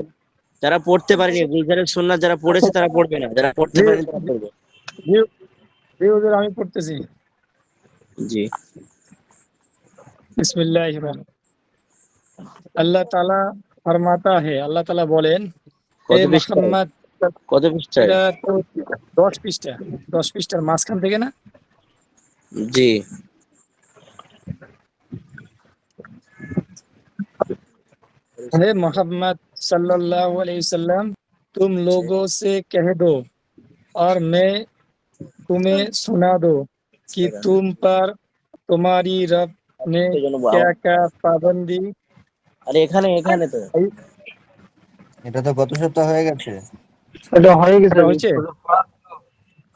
যারা পড়তে পারেনি গুলজারের সুন্নাত যারা পড়েছে তারা পড়বে না, যারা পড়তে
জি
পারেনি তারা পড়বে।
জি জি হুজুর, আমি পড়তেছি।
জি
बिस्मिल्लाहिर रहमान। अल्लाह ताला फरमाता है, अल्लाह ताला बोलेन, এ
কত পৃষ্ঠায়,
মোহাম্মদ,
কত পৃষ্ঠায়?
এটা তো 10 পৃষ্ঠা, 10 পৃষ্ঠার মাঝখান থেকে না?
জি
हे मोहम्मद सल्लल्लाहु अलैहि वसल्लम, तुम लोगों से कह दो और मैं तुम्हें सुना दो कि तुम पर तुम्हारी रब ने क्या क्या पाबंदी।
আরে এখানে এখানে তো
এটা তো গত সপ্তাহ হয়ে গেছে।
এটা হয়ে গেছে।
এটা হয়েছে?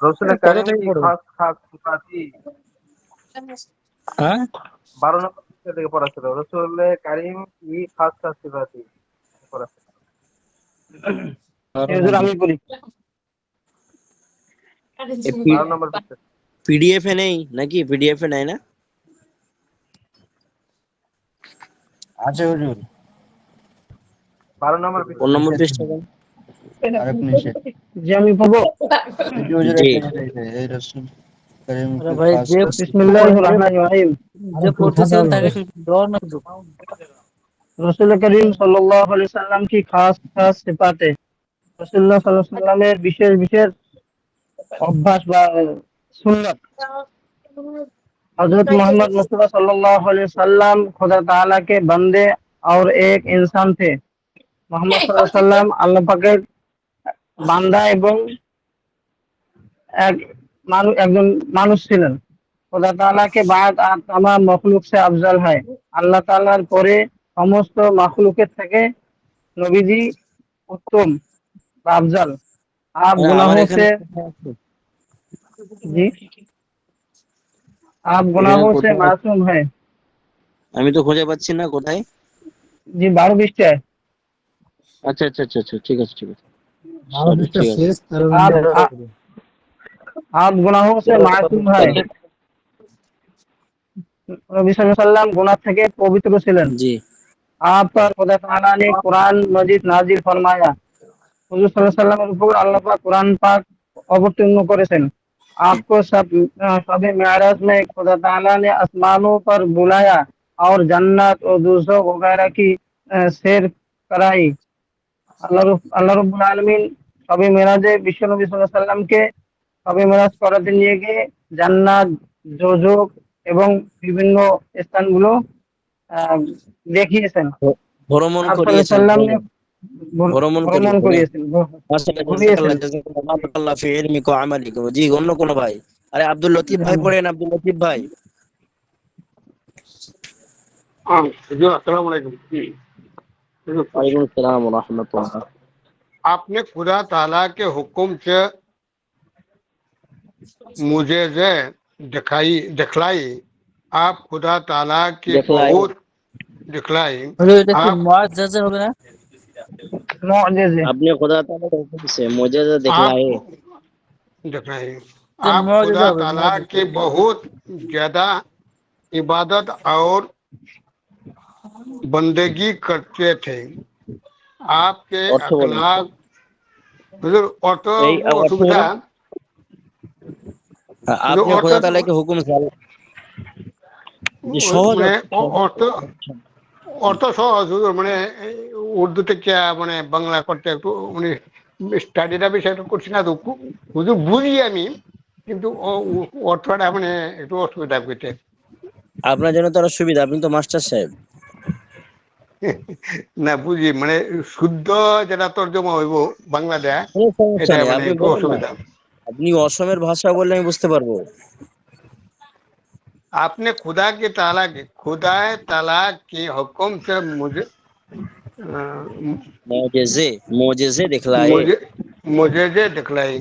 রসুলের
কত
কারীম
থেকে
কি
পড়বো?
খাস খাস সিফাতি,
হ্যাঁ
12 নম্বর পৃষ্ঠা থেকে পড়া ছিল। রসুলের কারীম কি খাস খাস সিফাতি পড়া ছিল।
হুজুর আমি বলি।
12 নম্বর পৃষ্ঠা।
পিডিএফ এ নেই নাকি? পিডিএফ এ নাই না?
আছে হুজুর।
12 নম্বর পৃষ্ঠা।
কোন নম্বর
নিচের
পৃষ্ঠা?
দিকে, আরেক নিচে।
যে আমি পড়বো।
এই যে হুজুর
জি
এই রাসূল কারীম
আরে
কি
ভাই
খাস
যে
খাস
বিসমিল্লাহির রহমানির রহিম।
যে পড়তেছিলেন তাকে দেওয়ার না শুধু।
रसूल करीम सल्लल्लाहु अलैहि वसल्लम की खास खास सिफातें। রাসূলুল্লাহ সাল্লাল্লাহু আলাইহি ওয়াসাল্লামের বিশেষ বিশেষ অভ্যাস বা সুন্নাত। हजरत मोहम्मद मुस्तफा सल्लल्लाहु अलैहि वसल्लम खुदा ताला के बंदे और एक इंसान थे। मोहम्मद सल्लल्लाहु अलैहि वसल्लम আল্লাহ পাকের বান্দা এবং একজন মানুষ ছিলেন। खुदा ताला के बाद आप तमाम मखलूक से अफजल है। আল্লাহ তাআলার পরে সমস্ত মাখলুকের থেকে नबीजी उत्तम বা अफजल। आप
আমার
गुनाहों
এখানে
से जी आप
এখানে
गुनाहों से
কোথায়?
मासूम है।
আমি তো খুঁজে পাচ্ছি না কোথায়।
जी 12 पृष्ठ है।
আচ্ছা আচ্ছা আচ্ছা আচ্ছা, ঠিক আছে ঠিক আছে, সরি ঠিক আছে।
आप आप गुनाहों से मासूम है। नबी सल्लल्लाहु अलैहि वसल्लम गुनाह থেকে পবিত্র ছিলেন।
জি
आप पर खुदा ताला ने कुरान मजीद नाजिल फरमाया। হুজুর সাল্লাল্লাহু আলাইহি ওয়াসাল্লামের উপর আল্লাহ পাক कुरान पाक অবতীর্ণ করেছেন। आपको शब मेराज में खुदा ताला ने आसमानों पर बुलाया और जन्नत और दोज़ख वगैरह की सैर कराई। আল্লাহ রাব্বুল আলামিন শবে মেরাজে বিশ্বনবী সাল্লাল্লাহু আলাইহি ওয়াসাল্লামকে শবে মেরাজ করাতে নিয়ে গিয়ে জান্নাত, দোজখ এবং বিভিন্ন স্থানগুলো আহ, দেখিয়েছেন।
ভ্রমণ
আর সাল্লাল্লাহু আলাইহি
করিয়েছেন,
ওয়াসাল্লাম
ভ্রমণ ভ্রমণ
ভ্রমণ
করিয়েছেন।
করিয়েছেন,
মাশাআল্লাহ,
ঘুরিয়েছেন।
জাযাকাল্লাহ জাযাকাল্লাহ, বারাকাল্লাহ ফি ইলমিকা ওয়া আমালিকা। জি অন্য কোন ভাই? আরে আব্দুল লতিফ ভাই পড়েন, আব্দুল লতিফ ভাই।
হুজুর আসসালামু আলাইকুম।
ওয়ালাইকুম আসসালাম ওয়া রাহমাতুল্লাহ।
आपने खुदा ताला के हुक्म से मुझे जे दिखाई दिखलाई आप खुदा ताला की
दिखलाए
बहुत दिखलाई
হুজুর এটা কি
आप
মুআজ্জাজা হবে না?
मुआजिज़े
अपने खुदा ताला के हुक्म से मोजेज़ा
आप
दिखलाए।
दिखलाई
যে
आप
মুআজ্জাজা
खुदा
হবে
ताला
মুআজ্জাজা।
की बहुत ज्यादा इबादत और बंदगी करते थे। आपके
अर्थ बोलें।
अखलाक हुजूर অর্থ
এই অর্থ
অসুবিধা
বলেন।
হুজুর
আপনি
অর্থ
खुदा ताला के हुक्म से जी সহজ
মানে অর্থ
অর্থ।
অর্থ সহজ হুজুর মানে উর্দু থেকে মানে বাংলা করতে একটু মানে স্টাডিটা বেশি একটু করছি না তো হুজুর বুঝি আমি কিন্তু অর্থটা মানে একটু অসুবিধা করতে
আপনার জন্য তো আরো সুবিধা, আপনি তো মাস্টার সাহেব।
না বুঝি মানে শুদ্ধ যেটা তর্জমা হইব বাংলা দেয়া
কোনো সমস্যা
এটা
নেই,
মানে
আপনি
একটু
বলেন না।
অসুবিধা।
আপনি অসমের ভাষা বললে আমি বুঝতে পারবো।
आपने खुदा ताला के हुक्म से मुझे
मोजेजे दिखलाए।
मुझे मुझे जे दिखलाई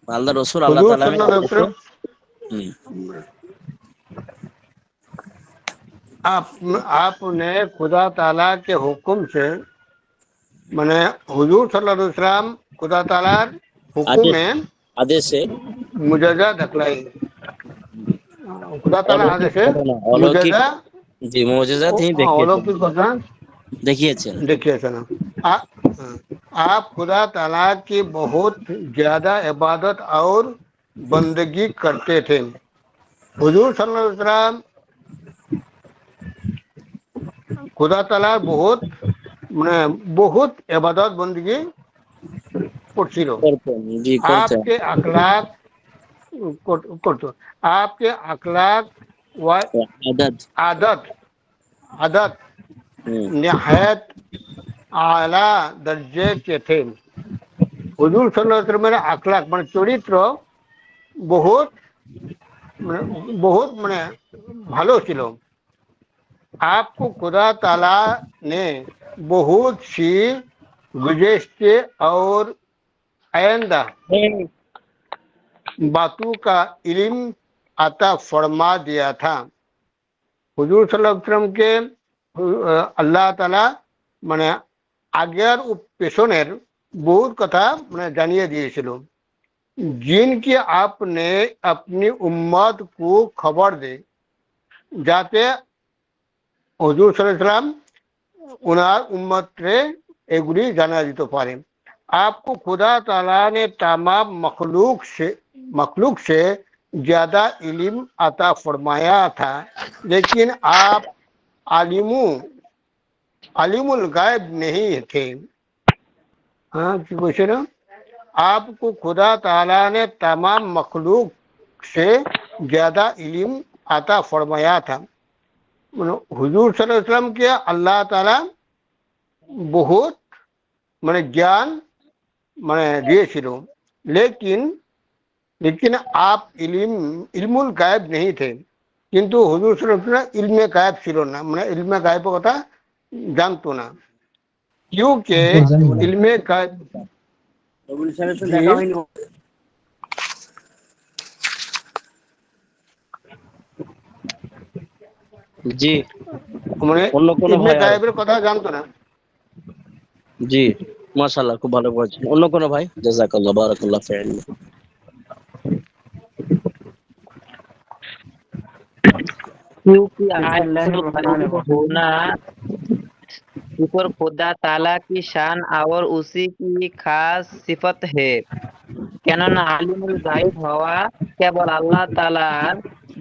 আল্লাহ রসুল আল্লাহ
हुजूर
তাআলা में
सल्लल्लाहु अलैहि
आदेशে
वसल्लम आपने खुदा ताला के हुक्म से मैंने हुजूर सल्लल्लाहु अलैहि वसल्लम खुदा ताला हुक्म
आदेश
में
आदेशे
मुजजा दिखलाई खुदा ताला
অলৌকিক
आदेशे
ঘটনা, অলৌকিক
मुजजा
জি মোজেজা তিনি দেখিয়েছেন,
अलौकिक घटना
দেখিয়েছেন।
देखिए सना आप खुदा ताला की बहुत ज्यादा इबादत और बंदगी करते थे। हुजूर सल्लल्लाहु अलैहि वसल्लम खुदा ताला बहुत মানে বহুত ইবাদত বندگی করছিল।
করতেন, জি করতেন।
आपके अखलाक করতো आपके अखलाक व
আদাদ
आदत आदत
হুম
निहायत आला दर्जे के थे। हुजूर सल्लल्लाहु अलैहि वसल्लम अखलाक মানে চরিত্র बहुत बहुत মানে ভালো ছিল। आपको खुदा ताला ने बहुत सी गुज़िश्ते और आइंदा बातों का इल्म अता फरमा दिया था। हुजूर सल्लल्लाहु अलैहि वसल्लम के আল্লাহ তাআলা মানে আগের ও পেছনের বহুত কথা মানে জানিয়ে দিয়েছিল जिनकी आपने अपनी उम्मत को खबर दे যাতে হুজুর সাল্লাল্লাহু আলাইহি ওয়াসাল্লাম उनार उम्मत रे एगुली जाना दिते पारे। आपको खुदा ताला ने तमाम मखलूक से ज्यादा इल्म अता फरमाया था, लेकिन आप आलिमुल गायब नहीं थे। हाँ क्वेश्चन, आपको खुदा ताला ने तमाम मखलूक से ज्यादा इल्म अता फरमाया था। हुजूर सल्लल्लाहु अलैहि वसल्लम के अल्लाह ताला बहुत মানে জ্ঞান মানে দিয়েছিল, लेकिन लेकिन आप इल्मुल गायब नहीं थे। কিন্তু হুজুর সাল্লাল্লাহু আলাইহি ওয়াসাল্লাম ইলমে গায়ব ছিল না, মানে ইলমে গায়বের কথা জানতো না। क्योंकि इल्मे गायब
জি
মানে
অন্য কোনো
ইলমে
ভাই আর
গায়বের কথা জানতো না।
জি মাশাআল্লাহ খুব ভালো বলছেন। অন্য কোনো ভাই? জাযাকাল্লাহ বারাকাল্লাহ ফি ইলমি।
क्योंकि होना शुक्र खुदा ताला की शान और उसी की खास सिफत है। কেননা আলিমুল গায়ব হওয়া কেবল আল্লাহ তাআলার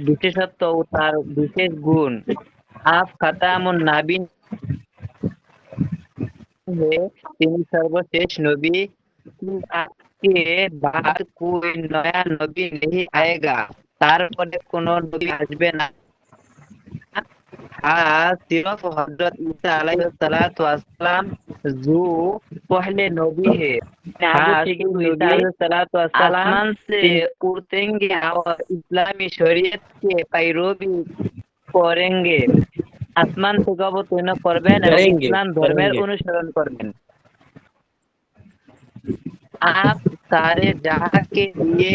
বিশেষত্ব ও তার বিশেষ গুণ। आप खतामुन नाबिन है, তিনি সর্বশেষ নবী। के बाद कोई नया नबी नहीं आएगा, তারপরে কোনো নবী আসবে না। हाँ सिर्फ हजरत ईसा अलैहिस्सलाम जो पहले नबी है। हाँ आसमान से उतरेंगे और इस्लामी शरीयत के पैरोवी करेंगे। আসমান থেকে অবতীর্ণ করবেন এবং ইসলাম ধর্মের অনুসরণ করবেন। आप सारे जहां के लिए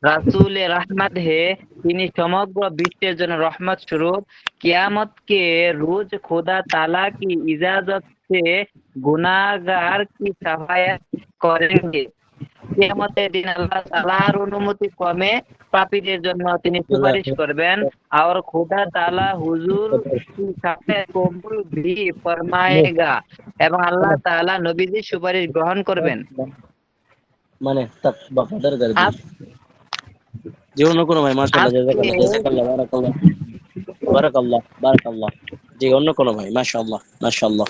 रसूल रहमत है, তিনি সমগ্র বিশ্বের জন্য रहमत स्वरूप कियामत के रोज खुदा ताला की इजाजत से गुनाहगार की सफायत करेंगे। কিয়ামতের দিন আল্লাহ তাআলার অনুমতি ক্রমে পাপীদের জন্য তিনি সুপারিশ করবেন और खुदा ताला हुजूर की सफायत कबूल भी फरमाएगा এবং আল্লাহ তাআলা নবীজির সুপারিশ গ্রহণ করবেন।
মানে तक बकदर कर दी
আপ
जी অন্য কোনো ভাই মাশাআল্লাহ
আজকে
জাযাকাল্লাহ বারাকাল্লাহ বারাকাল্লাহ বারাকাল্লাহ জি অন্য কোনো ভাই মাশাআল্লাহ মাশাআল্লাহ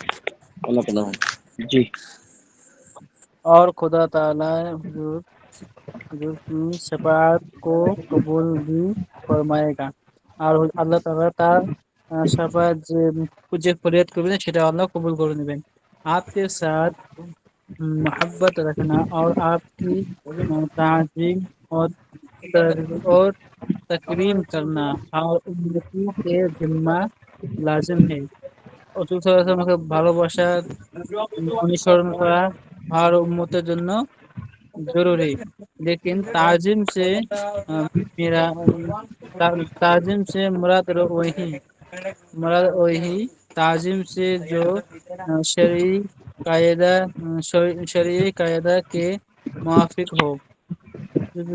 অন্য কোনো ভাই জি
और खुदा ताला हुजूर हुजूर की शफाअत को कबूल भी फरमाएगा। আর আল্লাহ তাআলা তার शफाअत যে फरियाद করবেন সেটা আল্লাহ कबूल করে নেবেন। आपके साथ मोहब्बत रखना और आपकी ताज़ीम और तकरीम करना और उम्मती के जिम्मा लाजिम है। রাসূল সাল্লাল্লাহু আলাইহি ওয়াসাল্লামকে ভালোবাসা অনুসরণ করা আর উম্মতের জন্য जरूरी, लेकिन ताजिम से मेरा ताजिम से मुराद वही ताजिम से जो शरई कायदा शरई कायदा के मुआफिक हो।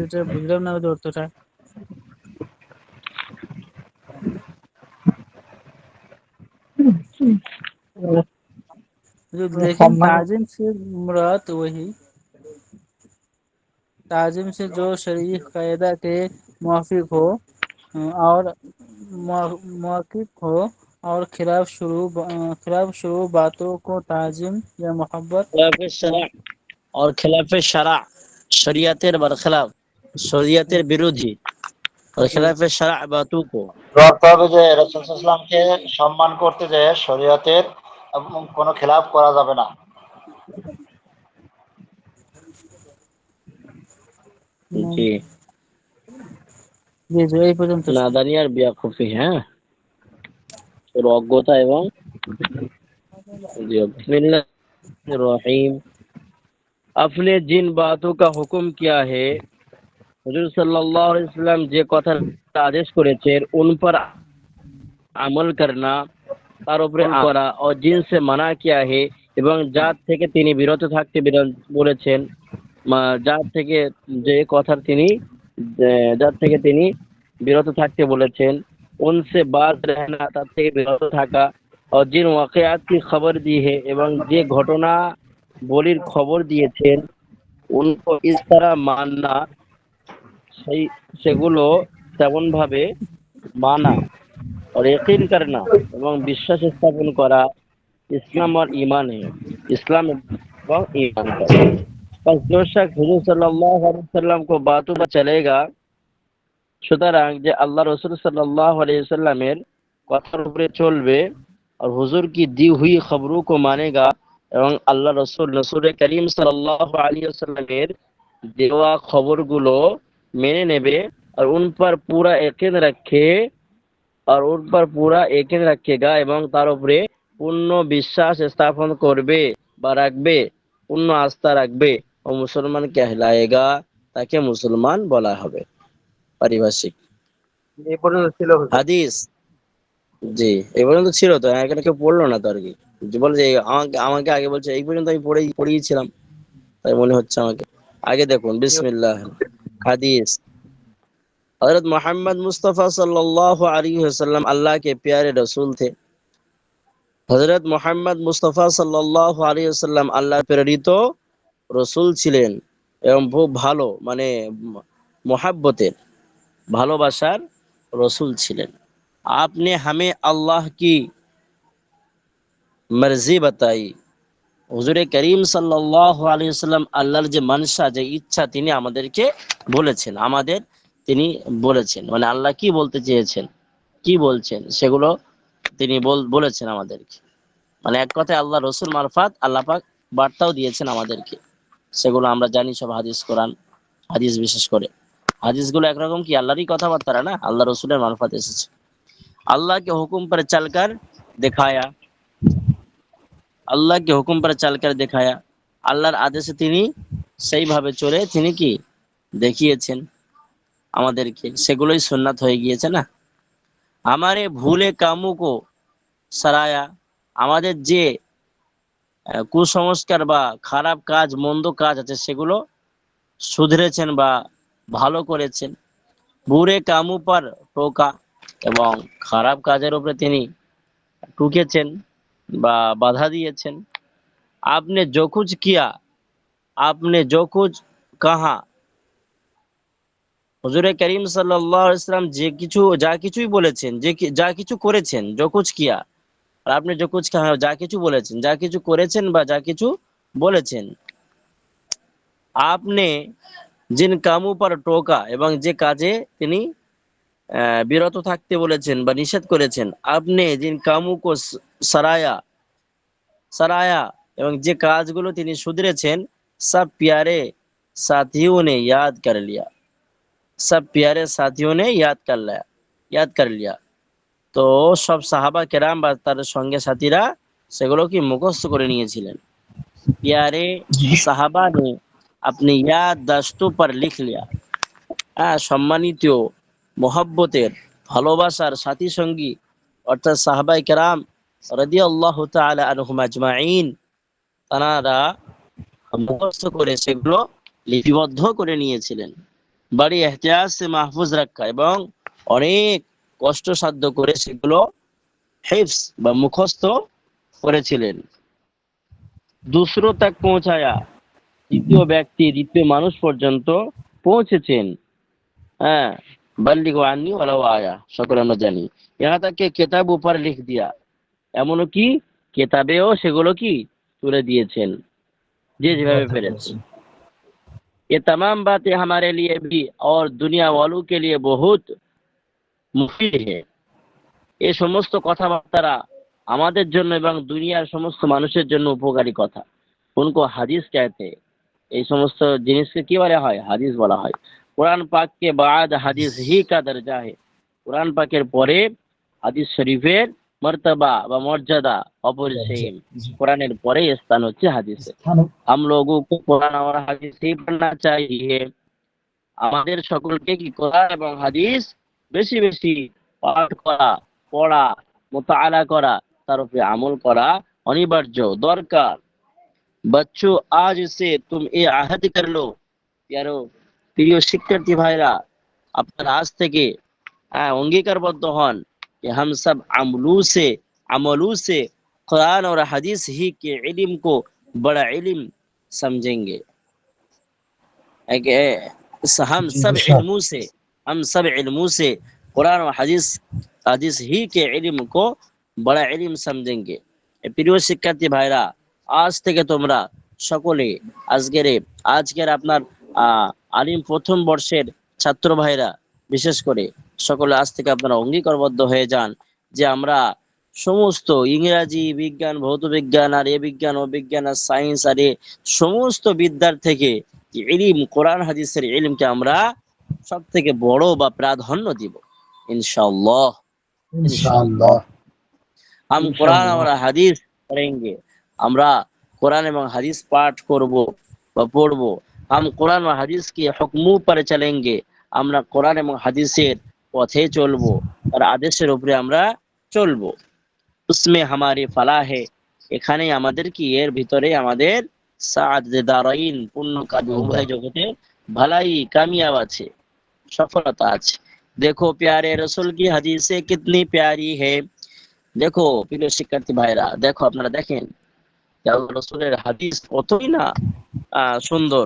এটা বুঝলাম না ওদের অর্থটা। लेकिन ताजिम से मुराद वही ताजिम से जो शरई कायदा के मुआफिक हो और मौकिफ हो और खिलाफ शुरू बातों को ताजिम या मोहब्बत
खिलाफ शरा और खिलाफ शरा शरीयतेर बरखिलाफ शरीयतेর বিরোধী और खिलाफ शरा बातों को
অর্থ হবে যে রাসূল সাল্লাল্লাহু আলাইহি ওয়াসাল্লামকে সম্মান করতে যে শরীয়তের কোনো খেলাফ করা যাবে না।
জি
জি জি এই পর্যন্ত।
নাদানি আর বিয়াকুফি হ্যাঁ ওর অজ্ঞতা এবং बिस्मिल्लाहिर रहीम आपने जिन बातों का हुक्म किया है हुजूर सल्लल्लाहु अलैहि वसल्लम যে কথা আদেশ করেছেন उन पर আমল करना তার উপরে করা और जिनसे मना किया है এবং যার থেকে তিনি বিরত থাকতে বলেছেন যার থেকে যে কথা তিনি যার থেকে তিনি বিরত থাকতে বলেছেন उनसे बात रहना তার থেকে বিরত থাকা और जिन वाक़यात की खबर दी है এবং যে ঘটনা বলির খবর দিয়েছেন उनको इस तरह मानना সেগুলো তেমন ভাবে মানা और यकीन करना এবং বিশ্বাস স্থাপন করা इस्लाम और ईमान है इस्लाम এবং ईमान का बस जो शख्स हुजूर सल्लल्लाहु अलैहि वसल्लम को बातों पर चलेगा সুতরাং যে আল্লাহ রাসূল सल्लल्लाहु अलैहि वसल्लमेর কথার উপরে চলবে और हुजूर की दी हुई खबरों को मानेगा এবং আল্লাহ রাসূল করিম सल्लल्लाहु अलैहि वसल्लमेর দেওয়া খবরগুলো মেনে নেবে और उन पर पूरा यकीन रखेगा এবং তার উপরে পূর্ণ বিশ্বাস স্থাপন করবে বা রাখবে পূর্ণ আস্থা রাখবে ও মুসলমান कहलाएगा তাকে মুসলমান বলা হবে। পারিভাষিক
এই পর্যন্ত ছিল হুজুর।
হাদিস জি এই পর্যন্ত ছিল তো এখানে কেউ পড়লো না তো আর কি যে বলে যে আমাকে আগে বলছে এই পর্যন্ত আমি পড়িয়েছিলাম তাই মনে হচ্ছে আমাকে। আগে দেখুন বিসমিল্লাহ হাদিস हजरत मोहम्मद मुस्तफ़ा सल्लल्लाहु अलैहि वसल्लम अल्लाह के प्यारे रसूल थे। हजरत मोहम्मद मुस्तफ़ा सल्लल्लाहु अलैहि वसल्लम अल्लाह प्रेरित रसूल ছিলেন এবং খুব ভালো মানে मोहब्बतेर ভালোবাসার रसूल ছিলেন। आपने हमें अल्लाह की मर्जी बताई। হুজুরে করিম সাল্লাল্লাহু আলাইহি ওয়াসাল্লাম আল্লাহর যে মানসা যে ইচ্ছা তিনি আমাদেরকে বলেছেন তিনি বলেছেন মানে আল্লাহ কি বলতে চেয়েছেন কি বলছেন সেগুলো তিনি বলেছেন আমাদেরকে মানে এক কথায় আল্লাহ রসুল মারফত আল্লাহ পাক বার্তাও দিয়েছেন আমাদেরকে সেগুলো আমরা জানি সব হাদিস কোরআন হাদিস বিশেষ করে হাদিসগুলো একরকম কি আল্লাহরই কথাবার্তা না আল্লাহ রসুলের মারফত এসেছে। अल्लाह के हुक्म पर चलकर दिखाया अल्लाह के हुक्म पर चलकर दिखाया আল্লাহর আদেশে তিনি সেইভাবে চলে তিনি কি দেখিয়েছেন। আমাদেরকে, সেগুলোই সুন্নাত হয়ে গিয়েছে না। আমারে ভুলে কামু কো সারায়া, আমাদের যে কুসংস্কার বা খারাপ কাজ মন্দ কাজ আছে সেগুলো শুধরেছেন বা ভালো করেছেন। বুরে কামু পর টোকা, এবং খারাপ কাজের উপরে তিনি টুকেছেন বা বাধা দিয়েছেন। আপনি जो कुछ किया, आपने जो कुछ कहा, হুজুরে করিম সাল্লাল্লাহু আলাইহি ওয়াসাল্লাম যে কিছু যা কিছুই বলেছেন, যা কিছু করেছেন, जो कुछ किया, আর আপনি जो कुछ कहा যা কিছু বলেছেন, যা কিছু করেছেন বা যা কিছু বলেছেন। আপনি জিন কামু পর টোকা, এবং যে কাজে তিনি বিরত থাকতে বলেছেন বা নিষেধ করেছেন। আপনি জিন কামু কো সারায়া সারায়া, এবং যে কাজগুলো তিনি শুধরেছেন। সব प्यारे साथियों ने याद कर लिया, सब प्यारे साथियों ने याद कर लिया। তো সব সাহাবা কেরাম বা তার সঙ্গে সাথীরা সেগুলো কি মুখস্থ করে নিয়েছিলেন। प्यारे সাহাবা ने अपनी याद दाश्तों पर लिख लिया, সম্মানিত মোহাব্বতের ভালোবাসার সাথী সঙ্গী অর্থাৎ সাহাবায়ে কেরাম রাদিয়াল্লাহু তাআলা আনহুম আজমাইন, তারা মুখস্থ করে সেগুলো লিপিবদ্ধ করে নিয়েছিলেন। বাড়ি এহতিয়াজ সে মাহফুজ রাখা, এবং অনেক কষ্টসাধ্য করে সেগুলো হিফজ বা মুখস্থ করেছিলেন। দুসরো তক পৌঁছায়া, দ্বিতীয় ব্যক্তি দ্বিতীয় মানুষ পর্যন্ত পৌঁছেছেন। হ্যাঁ, বাল্লিগু আন্নি ওয়ালাউ আয়া, সকলে আমরা জানি। ইহা তাকে কিতাব উপর লিখ দিয়া, এমনকি কিতাবেও সেগুলো কি তুলে দিয়েছেন, যে যেভাবে পেরেছে। ये तमाम बातें हमारे लिए भी और दुनिया वालों के लिए बहुत मुफीद है। এই সমস্ত কথাবার্তা আমাদের জন্য এবং দুনিয়ার সমস্ত মানুষের জন্য উপকারী কথা। उनको হাদিস कहते, এই সমস্ত জিনিসকে কি বলা হয়? হাদিস বলা হয়। কোরআন পাক के बाद হাদিস ही का दर्जा है, কোরআন পাকের পরে হাদিস শরীফের মর্তবা বা মর্যাদা অপরিসীম। কোরআনের পরে স্থান হচ্ছে হাদিসে। हम लोगों को কোরআন और হাদিস ही पढ़ना चाहिए, আমাদের সকলকে কি কোরআন এবং হাদিস বেশি বেশি পাঠ করা, পড়া, মুতাআলা করা, তার উপরে আমল করা অনিবার্য, দরকার। बच्चों आज से तुम ये आहद कर लो, प्यारो প্রিয় শিক্ষার্থী ভাইরা, আপনারা আজ থেকে অঙ্গীকারবদ্ধ হন कि हम सब अमलू से कुरान और हदीस ही के इल्म को बड़ा इल्म समझेंगे। हम सब इल्मों से कुरान और हदीस ही के इल्म को बड़ा इल्म समझेंगे। প্রিয় শিক্ষার্থী ভাইরা, আজ থেকে তোমরা সকলে আজকের আপনার আলিম প্রথম বর্ষের ছাত্র ভাইরা বিশেষ করে সকলে আজ থেকে আপনারা অঙ্গীকারবদ্ধ হয়ে যান যে আমরা সমস্ত ইংরেজি, বিজ্ঞান, ভৌত বিজ্ঞান, আর এ বিজ্ঞান, ও বিজ্ঞান, আর সায়েন্স, আর এ সমস্ত বিদ্যার থেকে ইলম, কোরআন হাদিসের ইলমকে আমরা সব থেকে বড় বা প্রাধান্য দিব इंशाअल्लाह। हम कुरान और হাদিস পড়েंगे, আমরা কোরআন এবং হাদিস পাঠ করব বা পড়ব। हम कुरान और हदीस के हुक्मों पर चलेंगे, আমরা কোরআন এবং হাদিসের পথে চলবো, আর আদেশের উপরে আমরা চলবো। उसमें हमारी फलाह है, এখানে আমাদের কি, এর ভিতরে আমাদের সাআদাত দারাইন, পূর্ণ কাজ উভয় জগতে ভালাই কামিয়াব আছে, সফলতা আছে। देखो प्यारे रसूल की हदीसें कितनी प्यारी है। দেখো প্রিয় শিক্ষার্থী ভাইরা, দেখো আপনারা দেখেন রসুলের হাদিস কতই না সুন্দর,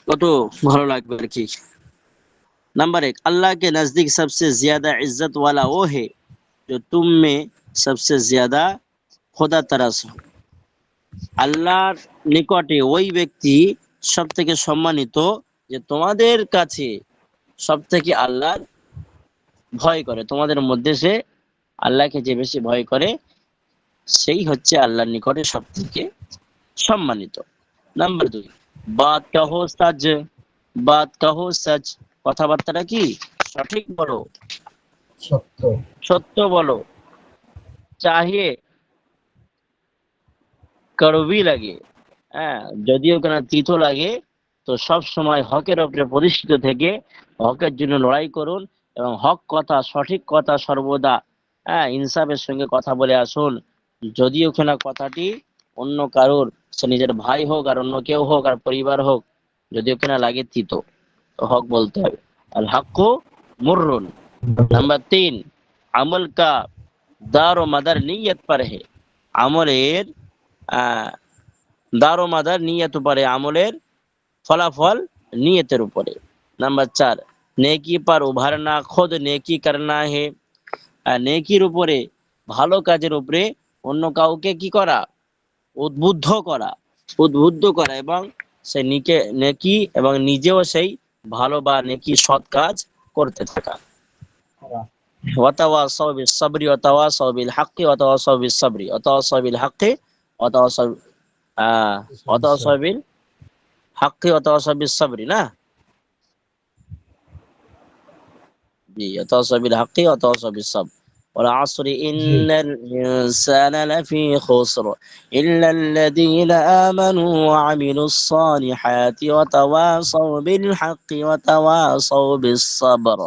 কত ভালো লাগবে আর কি। नंबर 1, अल्लाह के नजदीक सबसे ज्यादा इज्जत वाला वो है जो तुम में सबसे ज्यादा खुदा तरस हो। আল্লাহর নিকটে ওই ব্যক্তি সব থেকে সম্মানিত যে তোমাদের কাছে সব থেকে আল্লাহর ভয় করে, তোমাদের মধ্যে সে আল্লাহকে যে বেশি ভয় করে সেই হচ্ছে আল্লাহর নিকটে সব থেকে সম্মানিত। নাম্বার 2, বাত কাহো সচ, কথাবার্তাটা কি সঠিক বলো, সত্য বলো, চাহে কড়বি লাগে, যদিও কেন তিতো লাগে, তো সব সময় হকের উপরে প্রতিষ্ঠিত থেকে হকের জন্য লড়াই করুন এবং হক কথা, সঠিক কথা সর্বদা ইনসাফের সঙ্গে কথা বলে আসুন। যদি ওখানে কথাটি অন্য কারোর, সে নিজের ভাই হোক আর অন্য কেউ হোক আর পরিবার হোক, যদি ওখানে লাগে তিতো, তো হক বলতে হবে। আল হাক্কু মুররুন। নাম্বার 3, আমল কা দার ও মাদার নিয়ত पर है। আমলের দার ও মাদার নিয়ত উপরে, আমলের ফলাফল নিয়তের উপরে। নাম্বার 4, নেকি पर उभरना खुद नेकी करना है। নেকির উপরে, ভালো কাজের উপরে অন্য কাউকে কি করা? উদ্বুদ্ধ করা, উদ্বুদ্ধ করা এবং সেই নেকি এবং নিজেও সেই ভালো বা নেকি সৎ কাজ করতে থাকা। ওয়াতাওয়াসাউ বিস সাবরি ওয়াতাওয়াসাউ বিল হাক্কি ওয়াতাওয়াসাউ বিস সাবরি ওয়াতাওয়াসাউ বিল হাক্কি ওয়াতাওয়াসাউ ওয়াতাওয়াসাউ বিল হাক্কি ওয়াতাওয়াসাউ বিস সাবরি না জি, ওয়াতাওয়াসাউ বিল হাক্কি ওয়াতাওয়াসাউ বিস সাবর। والعصر إن الإنسان لفي خسر إلا الذين آمنوا وعملوا الصالحات وتواصوا بالحق وتواصوا بالصبر।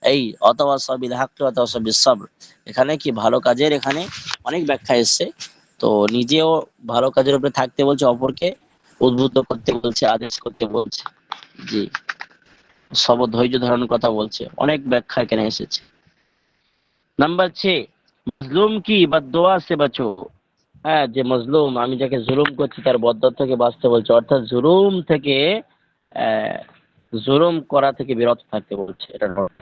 এই ওয়াতাওয়াসাউ বিল হাক্কি ওয়াতাওয়াসাউ বিস সাবর, এখানে কি ভালো কাজের এখানে অনেক ব্যাখ্যা এসেছে। তো নিজেও ভালো কাজের উপরে থাকতে বলছে, অপরকে উদ্বুদ্ধ করতে বলছে, আদেশ করতে বলছে। জি, সবর ধৈর্য ধারণের কথা বলছে, অনেক ব্যাখ্যা এখানে এসেছে। নাম্বার 6, মজলুম কি বদদুয়া সে বাঁচো। যে মজলুম, আমি যাকে জুলুম করছি তার বদদুয়া থেকে বাঁচতে বলছে, অর্থাৎ জুলুম থেকে জুলুম করা থেকে বিরত থাকতে বলছে, এটার অর্থ।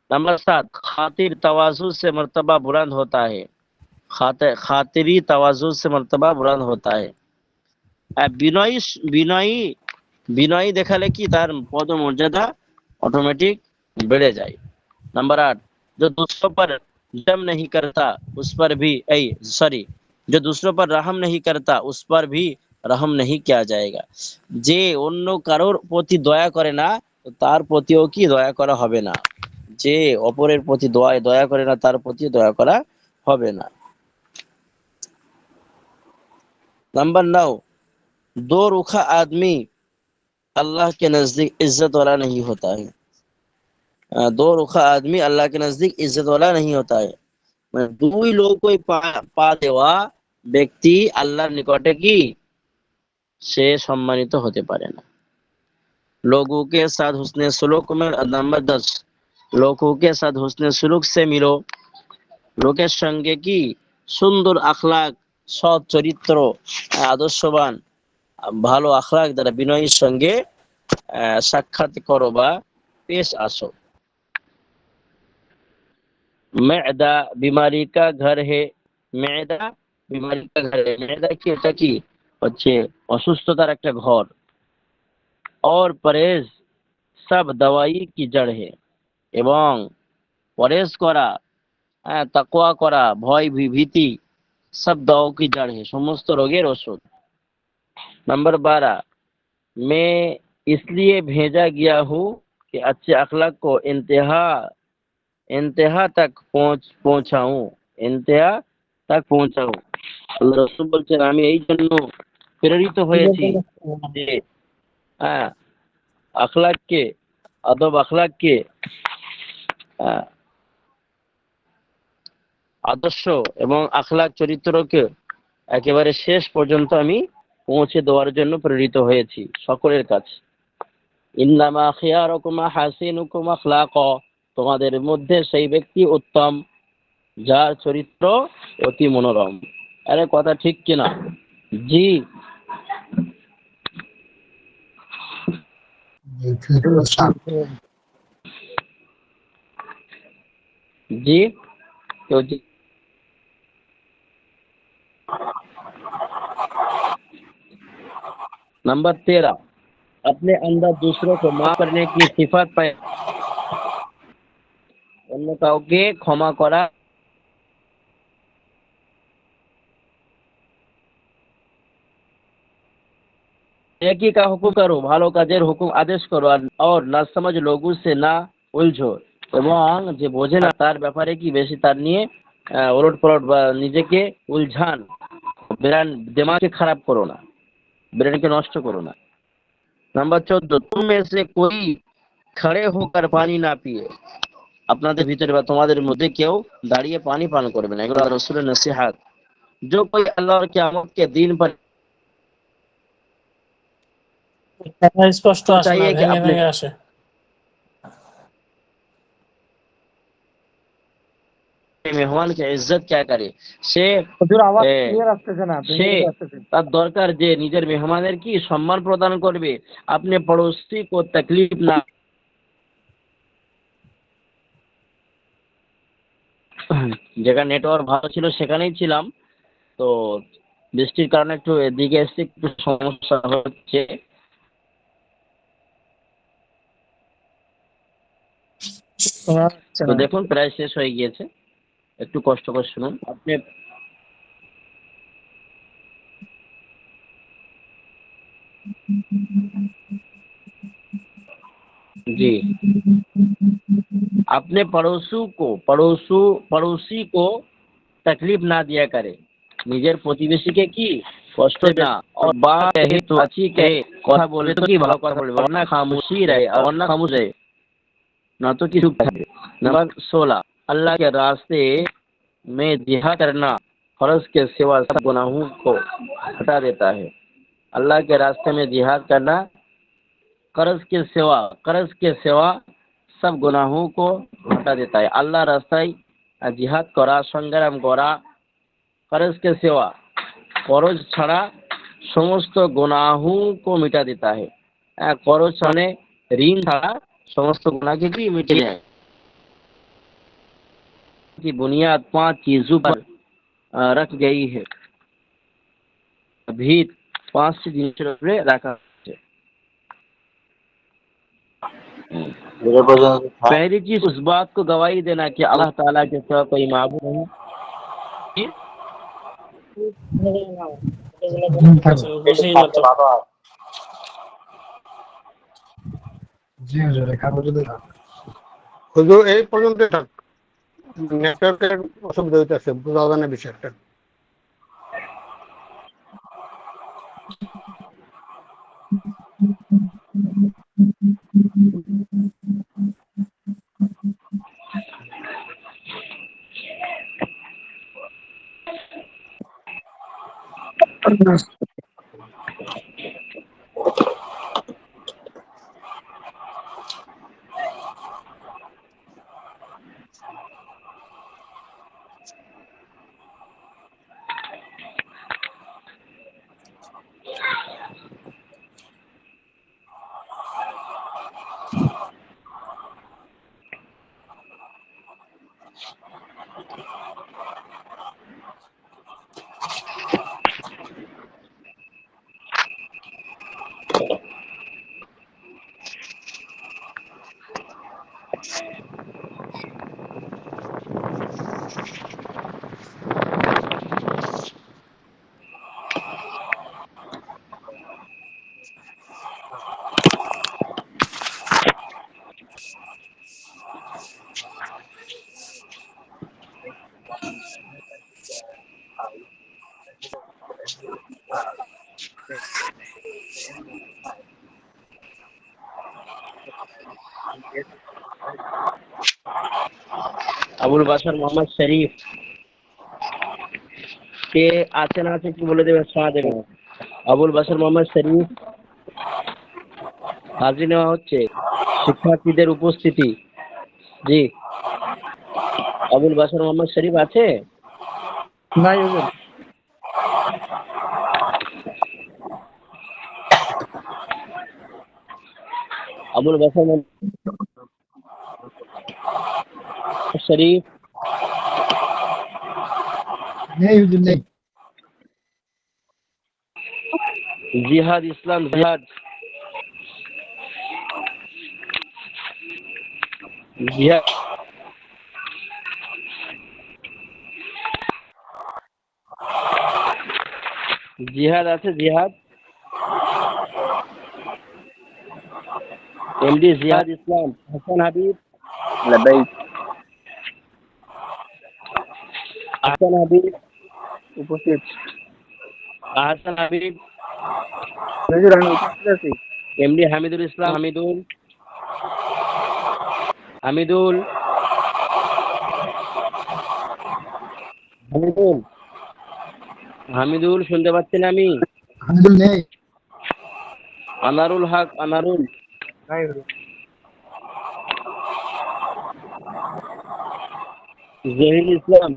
नंबर 7, खातिर तवाज़ु से मर्तबा बुलंद होता है। खातिरी तवाज़ु से मर्तबा बुलंद होता है। বিনয়ী বিনয়ী বিনয়ী দেখালে কি তার পদমর্যাদা অটোমেটিক বেড়ে যায়। नंबर 8, जो दूसरों पर रहम नहीं करता उस पर भी जो दूसरों पर रहम नहीं करता उस पर भी रहम नहीं किया जाएगा। যে অন্য কারোর প্রতি দয়া করে না, তার প্রতিও কি দয়া করা হবে না। যে অপরের প্রতি দয়া করে না, তার প্রতি দয়া করা হবে না। नंबर 9, दो रूखा आदमी अल्लाह के नजदीक इज्जत वाला नहीं होता है। दो रूखा आदमी अल्लाह के नजदीक इज्जत वाला नहीं होता है। দুই লোকই পা দেওয়া ব্যক্তি আল্লাহর নিকটে কি সে সম্মানিত হতে পারে না। लोगों के साथ हुस्ने सुलूक में। नंबर 10, लोगों के साथ हुस्ने सुलूक से मिलो। লোকের সঙ্গে কি সুন্দর আখলাক, সৎ চরিত্র, আদর্শবান, ভালো আখলাক দ্বারা বিনয়ের সঙ্গে সাক্ষাৎ করো বা পেশ আসো। মেদা বিমারি কা ঘর হে। মেদা বিমারি কা ঘর হে। মেদা কি, এটা কি হচ্ছে অসুস্থতার একটা ঘর। और परहेज सब दवाई की जड़ है। এবং পরেজ করা, তাকওয়া করা, ভয় ভীতি सब दवाओं की जड़ है, समस्त रोगेर औषध। नंबर 12, मैं इसलिए भेजा गया हूँ कि अच्छे अखलाक को इंतहा तक पहुँचाऊं। इंतहा तक पहुँचाऊं। আল্লাহ রাসূল বলছেন, আমি এই জন্য প্রেরিত হয়েছি যে আখলাককে, আদব আখলাককে, আদর্শ এবং আখলাক চরিত্রকে একেবারে শেষ পর্যন্ত আমি পৌঁছে দেওয়ার জন্য প্রেরিত হয়েছি সকলের কাছে। ইন্নামা খিয়ারুকুম আহসিনুকুম আখলাকা, তোমাদের মধ্যে সেই ব্যক্তি উত্তম যার চরিত্র অতি মনোরম। আরে কথা ঠিক কিনা? জি, জি तो जी। नंबर 13, अपने अंदर दूसरों को माफ करने की सिफत पाए। অন্য কাউকে ক্ষমা করা, नेकी का हुक्म करो, ভালো কাজের হুকুম আদেশ করো, और না समझ लोगों से ना उलझो, এবং যে বোঝে না তার ব্যাপারে কি বেশি তার নিয়ে ওলট পালট বা নিজেকে উলঝান, ব্রেন দিমাগকে খারাপ করো না, ব্রেনকে নষ্ট করো না। नंबर 14, तुम में से कोई खड़े होकर पानी ना पिए। আপনাদের ভিতরে বা তোমাদের মধ্যে কেউ দাঁড়িয়ে পানি পান করবে না, এগুলো রাসূলের নসিহত। जो कोई अल्लाह और क़यामत के दिन पर
কথা স্পষ্ট
तो
আসে না,
चाहिए कि
ভেঙে
अपने
ভেঙে আসে।
মেহমান की इज्जत क्या करे, সে
হুজুর আওয়াজ
এ,
ক্লিয়ার আসতেছে না, ভেঙে
সে
ভেঙে আসতেছে।
তার দরকার যে নিজের মেহমানের কি সম্মান প্রদান করবে, अपने पड़ोसी को तकलीफ ना। যেখানে নেটওয়ার্ক ভালো ছিল সেখানেই ছিলাম, তো বৃষ্টির কারণে একটু এদিকে এসে একটু সমস্যা হচ্ছে।
শোনা যাচ্ছে
তো
না।
দেখুন প্রায় শেষ হয়ে গিয়েছে, একটু কষ্ট করে শুনুন আপনি। जी, अपने पड़ोसी को तकलीफ ना दिया करे, নিজের প্রতিবেশীকে কি কষ্ট দেবে না। और बात कहे तो अच्छी कहे, কথা বলবে তো কি ভালো কথা বলবে, वरना खामोशी रहे, और वरना खामोश रहे, ना तो कि चुप रहे। नंबर 16, अल्लाह के रास्ते में जिहाद करना फर्ज के सिवा सब गुनाहों को हटा देता है। अल्लाह के रास्ते में जिहाद करना कर्ज के सिवा सब गुनाहों को हटा देता है। আল্লাহ রাস্তায় জিহাদ করা, সংগ্রাম করা, कर्ज के सिवा খরচ ছাড়া সমস্ত গুনাহোं को मिटा देता है। খরচ মানে ঋণ ছাড়া সমস্ত গুনাহকে কি মিটে যায়। की बुनियाद 5 चीजों पर रख गई है, ভিত 5 জিনিসের উপরে রাখা হয়েছে। पहली चीज उस बात को गवाही देना कि अल्लाह ताला के सिवा कोई माबूद नहीं।
বসেই যত
জি হুজুর, এখানে পর্যন্ত থাক।
হুজুর এই পর্যন্ত থাক, নেটওয়ার্কের অসুবিধা হইতেছে, বোঝা যায় না বিষয়টা।
আবুল বাশার মোহাম্মদ শরীফ কে আছে না আছে কি বলে দেবে, শোনা দেবে। আবুল বাশার মোহাম্মদ শরীফ হাজির নেওয়া হচ্ছে, শিক্ষার্থীদের উপস্থিতি। জি, আবুল বাশার মোহাম্মদ শরীফ আছে?
নাই হুজুর।
আবুল বাশার মোহাম্মদ শরীফ
নেই হুজুর, নেই।
জিহাদ ইসলাম জিহাদ জিহাদ জিহাদ আছে, জিহাদ এমডি জিহাদ ইসলাম হাসান হাবিব হাসান হাবিব
উপস্থিত।
হাসান হাবিব
হুজুর আমি উপস্থিত আছি।
এমডি হামিদুল ইসলাম, হামিদুল হামিদুল হামিদুল হামিদুল শুনতে পাচ্ছেন আমি?
হামিদুল নেই।
আনারুল হক, আনারুল,
নাই
জহির ইসলাম,